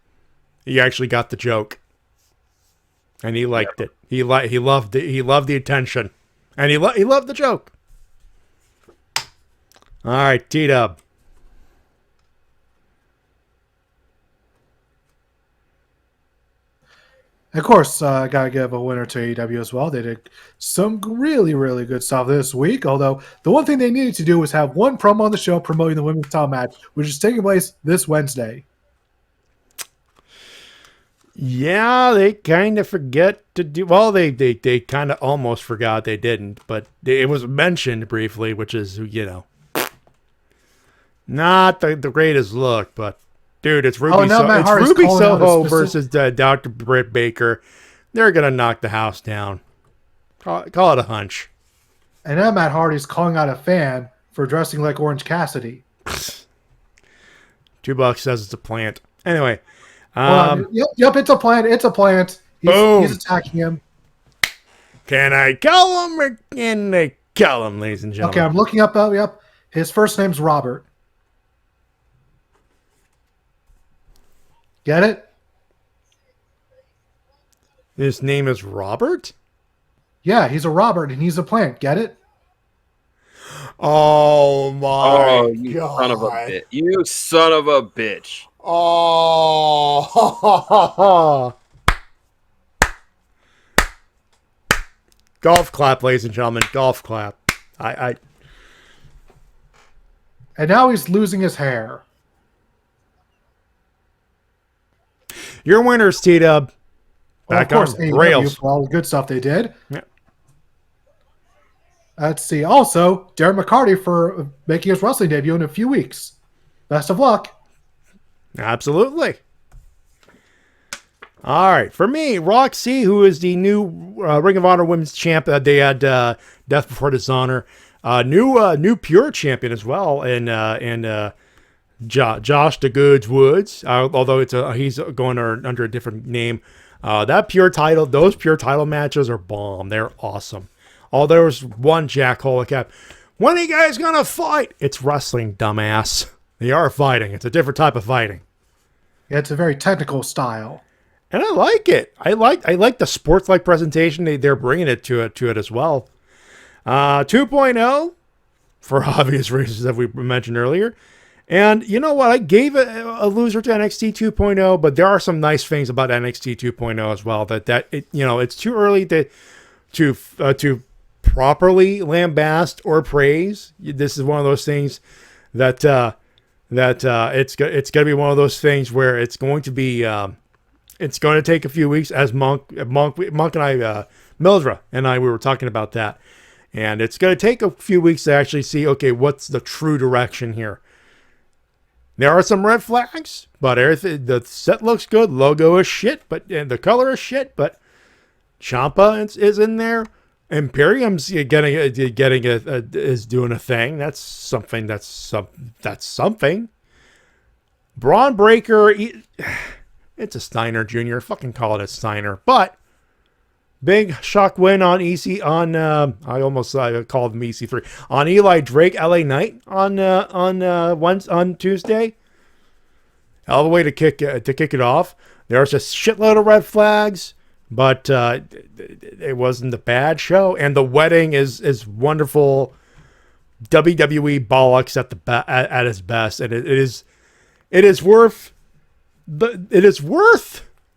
he actually got the joke. And he liked it. He loved it. He loved the attention. And he loved the joke. All right, T-Dub. Of course, I got to give a winner to AEW as well. They did some really, really good stuff this week. Although, the one thing they needed to do was have one promo on the show promoting the women's title match, which is taking place this Wednesday. Yeah, they kind of forget to do... Well, they kind of almost forgot they didn't. But it was mentioned briefly, which is, not the greatest look, but... Dude, it's Ruby, Ruby Soho versus Dr. Britt Baker. They're going to knock the house down. Call it a hunch. And now Matt Hardy's calling out a fan for dressing like Orange Cassidy. $2 says it's a plant. Anyway. Yep, it's a plant. It's a plant. He's attacking him. Can I call him or can they call him, ladies and gentlemen? Okay, I'm looking up. Yep. His first name's Robert. Get it? His name is Robert? Yeah, he's a Robert and he's a plant. Get it? Oh my you God. Son of a bitch. You son of a bitch. Oh. Golf clap, ladies and gentlemen. Golf clap. And now he's losing his hair. Your winners, T-Dub. Back of course, on rails. For all the good stuff they did. Yeah. Let's see. Also, Darren McCarty for making his wrestling debut in a few weeks. Best of luck. Absolutely. All right. For me, Roxy, who is the new Ring of Honor Women's Champ. They had Death Before Dishonor. New Pure Champion as well. And Josh the Goods Woods, although he's going under a different name. Those pure title matches are bomb. They're awesome. There was one Jack Holocaust. When are you guys gonna fight? It's wrestling, dumbass. They are fighting. It's a different type of fighting. Yeah, it's a very technical style, and I like it. I like the sports-like presentation. They're bringing it to it as well. 2.0 for obvious reasons that we mentioned earlier. And you know what? I gave a loser to NXT 2.0, but there are some nice things about NXT 2.0 as well. It's too early to properly lambast or praise. This is one of those things that it's going to be one of those things where it's going to be it's going to take a few weeks. As Monk and I, Mildra and I, we were talking about that, and it's going to take a few weeks to actually see, okay, what's the true direction here. There are some red flags, but everything, the set looks good. Logo is shit, and the color is shit. But Ciampa is in there. Imperium's is doing a thing. That's something. That's something. Braun Breaker, it's a Steiner Jr. Fucking call it a Steiner. But big shock win on EC on I called him EC3 on Eli Drake, LA Knight on Tuesday. Hell of a way to kick it off. There's a shitload of red flags, but it wasn't a bad show. And the wedding is wonderful. WWE bollocks at its best, and it is worth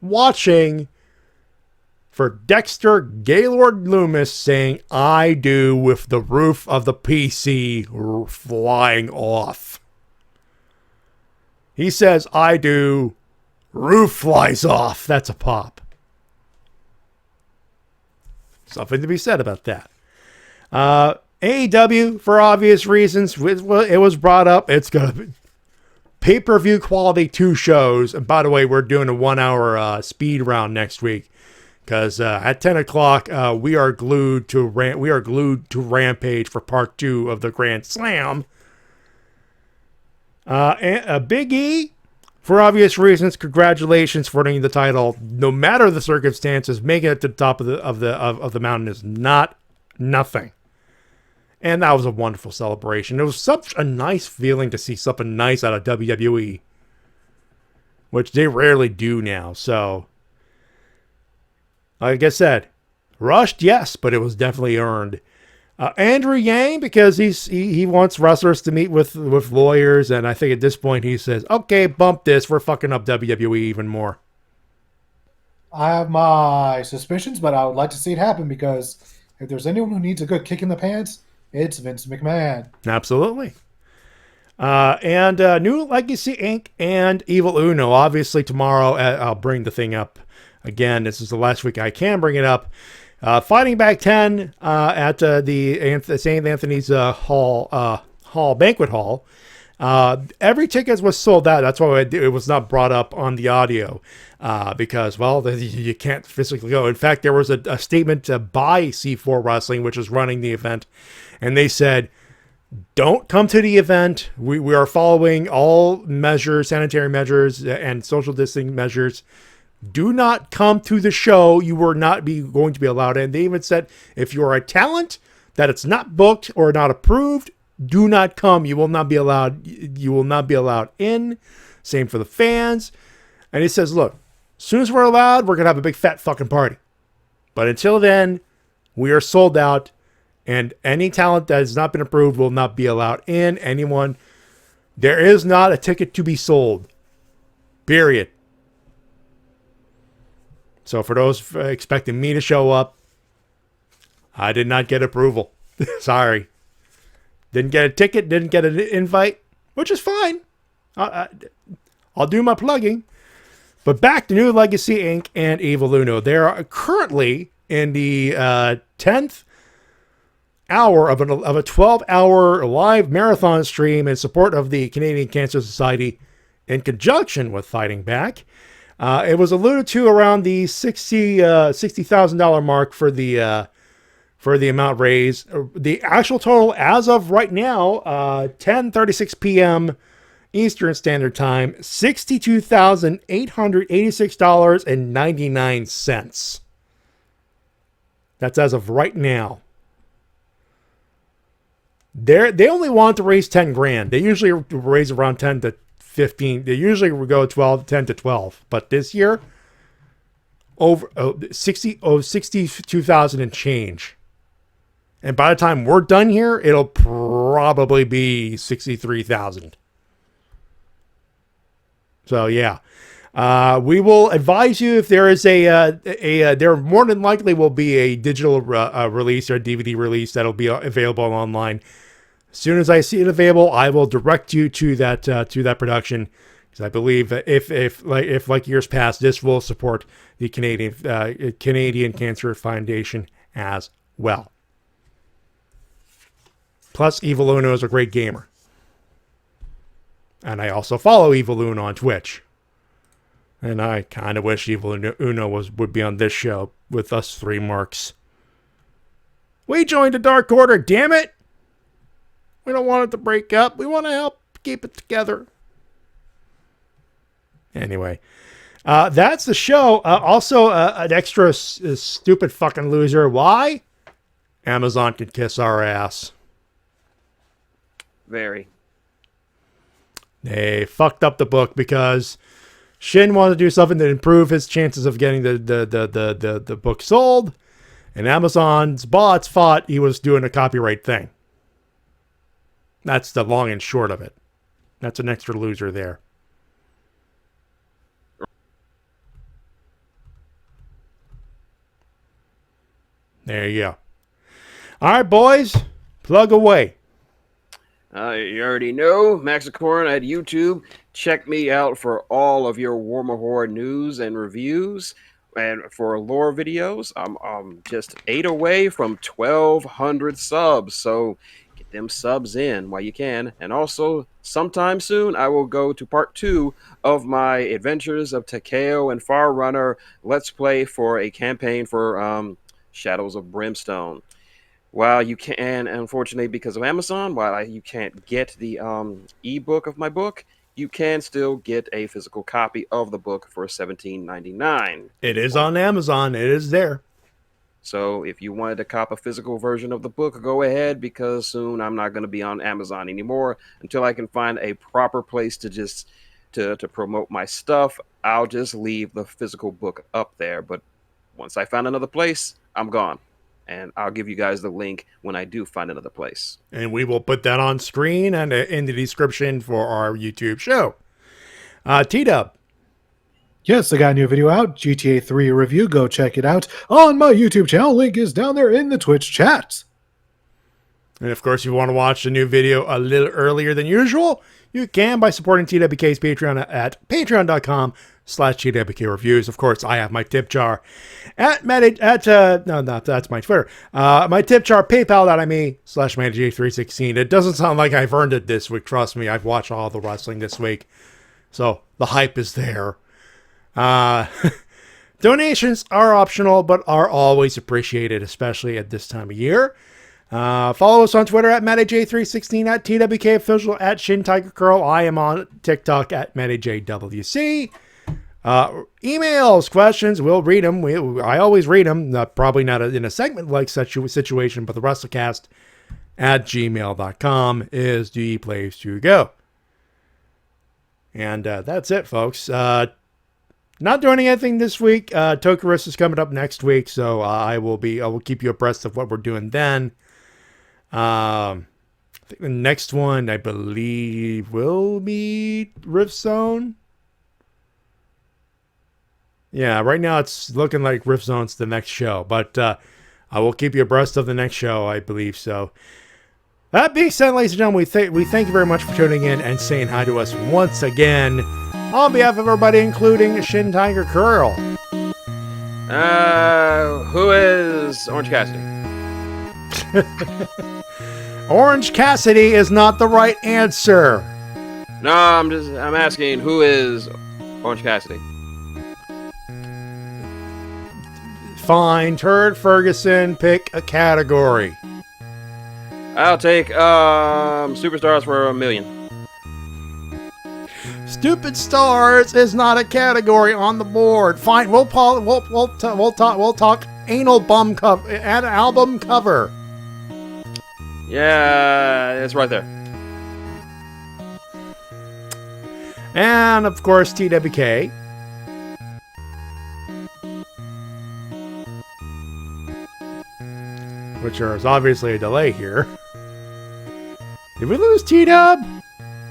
watching. For Dexter Gaylord Loomis saying, "I do," with the roof of the PC flying off. He says, "I do," roof flies off. That's a pop. Something to be said about that. AEW, for obvious reasons, it was brought up. It's going to be pay-per-view quality 2 shows. And by the way, we're doing a 1-hour speed round next week. Because at 10 o'clock, we are glued to Rampage for part 2 of the Grand Slam. And Big E, for obvious reasons, congratulations for winning the title. No matter the circumstances, making it to the top of the mountain is not nothing. And that was a wonderful celebration. It was such a nice feeling to see something nice out of WWE, which they rarely do now. So, like I said, rushed, yes, but it was definitely earned. Andrew Yang, because he wants wrestlers to meet with lawyers, and I think at this point he says, okay, bump this, we're fucking up WWE even more. I have my suspicions, but I would like to see it happen, because if there's anyone who needs a good kick in the pants, it's Vince McMahon. Absolutely. And New Legacy Inc. and Evil Uno. Obviously tomorrow I'll bring the thing up again. This is the last week I can bring it up. Fighting Back 10 at the St. Anthony's banquet hall. Every ticket was sold out. That's why it was not brought up on the audio because, well, you can't physically go. In fact, there was a statement by C4 Wrestling, which is running the event, and they said, don't come to the event. We are following all measures, sanitary measures, and social distancing measures. Do not come to the show. You are not going to be allowed in. They even said if you are a talent that it's not booked or not approved, do not come. You will not be allowed. You will not be allowed in. Same for the fans. And he says, look, as soon as we're allowed, we're gonna have a big fat fucking party. But until then, we are sold out, and any talent that has not been approved will not be allowed in. Anyone, there is not a ticket to be sold. Period. So for those expecting me to show up, I did not get approval. Sorry. Didn't get a ticket, didn't get an invite, which is fine. I'll do my plugging. But back to New Legacy Inc. and Evil Uno. They are currently in the 10th hour of a 12-hour live marathon stream in support of the Canadian Cancer Society in conjunction with Fighting Back. It was alluded to around the $60,000 mark for the amount raised. The actual total as of right now, 10:36 p.m. Eastern Standard Time, $62,886.99. That's as of right now. They only want to raise 10 grand. They usually raise around 10 to 15. They usually would go 10 to 12. But this year, over 62,000 and change. And by the time we're done here, it'll probably be 63,000. So yeah, we will advise you if there is there more than likely will be a digital release or a DVD release that'll be available online. As soon as I see it available, I will direct you to that production, because I believe if like years past, this will support the Canadian Cancer Foundation as well. Plus, Evil Uno is a great gamer. And I also follow Evil Uno on Twitch. And I kind of wish Evil Uno would be on this show with us three marks. We joined the Dark Order, damn it! We don't want it to break up. We want to help keep it together. Anyway, that's the show. Also, an extra stupid fucking loser. Why? Amazon can kiss our ass. Very. They fucked up the book because Shin wanted to do something to improve his chances of getting the book sold, and Amazon's bots thought he was doing a copyright thing. That's the long and short of it. That's an extra loser there. There you go. All right, boys, plug away. You already know, Maxicorn at YouTube. Check me out for all of your War Mahor news and reviews. And for lore videos, I'm just 8 away from 1,200 subs. So get them subs in while you can. And also, sometime soon, I will go to part 2 of my Adventures of Takeo and Far Runner Let's Play for a campaign for Shadows of Brimstone. while you can, unfortunately, because of Amazon, while you can't get the ebook of my book, you can still get a physical copy of the book for $17.99. It is on Amazon. It is there. So if you wanted to cop a physical version of the book, go ahead, because soon I'm not going to be on Amazon anymore until I can find a proper place to just to promote my stuff. I'll just leave the physical book up there. But once I find another place, I'm gone. And I'll give you guys the link when I do find another place. And we will put that on screen and in the description for our YouTube show. T-Dub. Yes, I got a new video out, GTA 3 review. Go check it out on my YouTube channel. Link is down there in the Twitch chat. And of course, if you want to watch the new video a little earlier than usual, you can by supporting TWK's Patreon at patreon.com/TWK Reviews. Of course, I have my tip jar that's my Twitter. My tip jar, paypal.me/MattyJ316. It doesn't sound like I've earned it this week. Trust me, I've watched all the wrestling this week. So the hype is there. Donations are optional, but are always appreciated, especially at this time of year. Follow us on Twitter at MattyJ316, at TWK Official, at Shintigercurl. I am on TikTok at MattyJWC. Emails, questions, we'll read them. I always read them. Probably not in a segment-like situation, but the Wrestle-Cast at gmail.com is the place to go. And that's it, folks. Not doing anything this week. Tokarus is coming up next week, so I will keep you abreast of what we're doing then. I think the next one, I believe, will be Rift Zone. Yeah, right now it's looking like Rift Zone's the next show, but I will keep you abreast of the next show, I believe so. That being said, ladies and gentlemen, we thank you very much for tuning in and saying hi to us once again. On behalf of everybody, including Shintigercurl. Who is Orange Cassidy? Orange Cassidy is not the right answer. No, I'm asking, who is Orange Cassidy? Fine, Turd Ferguson, pick a category. I'll take Superstars for $1 million. Stupid Stars is not a category on the board. Fine, we'll talk anal bum cover, an album cover. Yeah, it's right there. And of course, TWK. Which is obviously a delay here. Did we lose T-Dub?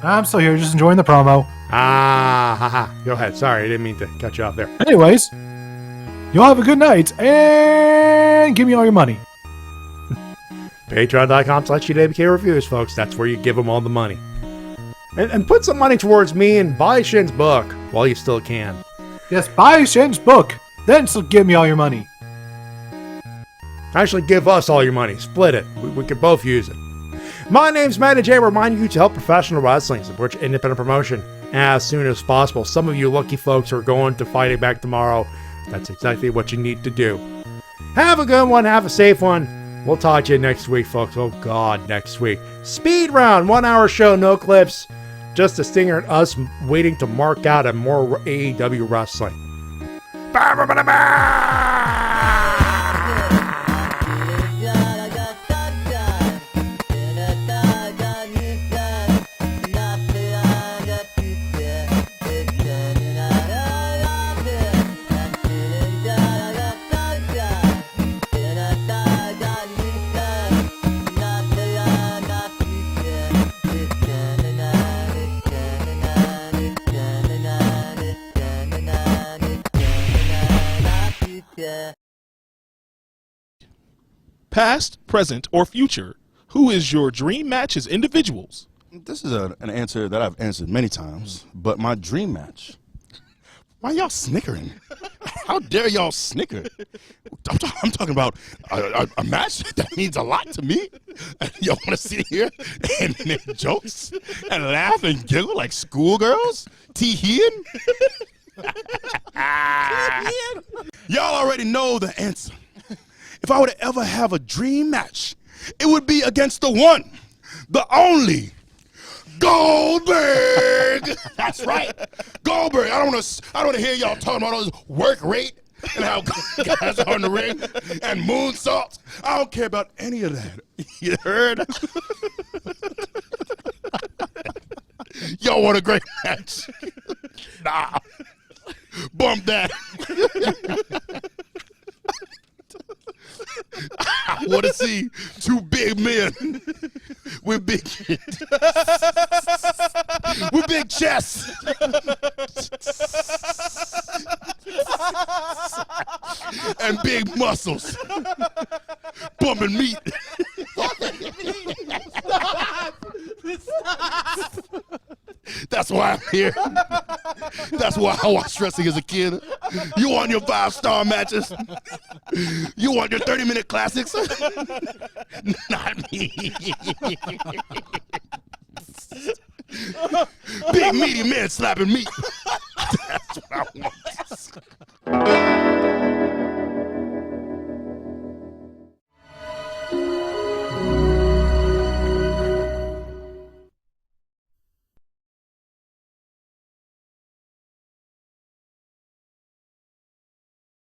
I'm still here, just enjoying the promo. Haha. Go ahead. Sorry, I didn't mean to cut you off there. Anyways, y'all have a good night and give me all your money. Patreon.com/TWK Reviews, folks. That's where you give them all the money. And put some money towards me and buy Shin's book while you still can. Yes, buy Shin's book. Then give me all your money. Actually, give us all your money. Split it. We could both use it. My name's Matty J, reminding you to help professional wrestling, support your independent promotion as soon as possible. Some of you lucky folks are going to Fighting Back tomorrow. That's exactly what you need to do. Have a good one. Have a safe one. We'll talk to you next week, folks. Oh, God, next week. Speed round, 1 hour show, no clips. Just a stinger and us waiting to mark out and more AEW wrestling. Past, present, or future, who is your dream match as individuals? This is an answer that I've answered many times, but my dream match. Why y'all snickering? How dare y'all snicker? I'm talking about a match that means a lot to me. And y'all want to sit here and make jokes and laugh and giggle like schoolgirls? Tee-heen? Y'all already know the answer. If I were to ever have a dream match, it would be against the one, the only, Goldberg. That's right, Goldberg. I don't want to hear y'all talking about all this work rate and how guys are on the ring and moonsaults. I don't care about any of that. You heard? Y'all want a great match? Nah. Bump that. I want to see two big men with big chests and big muscles bumping meat. That's why I'm here. That's why I watched wrestling as a kid. You want your 5-star matches? You want your 30-minute classics? Not me. Big meaty men slapping meat.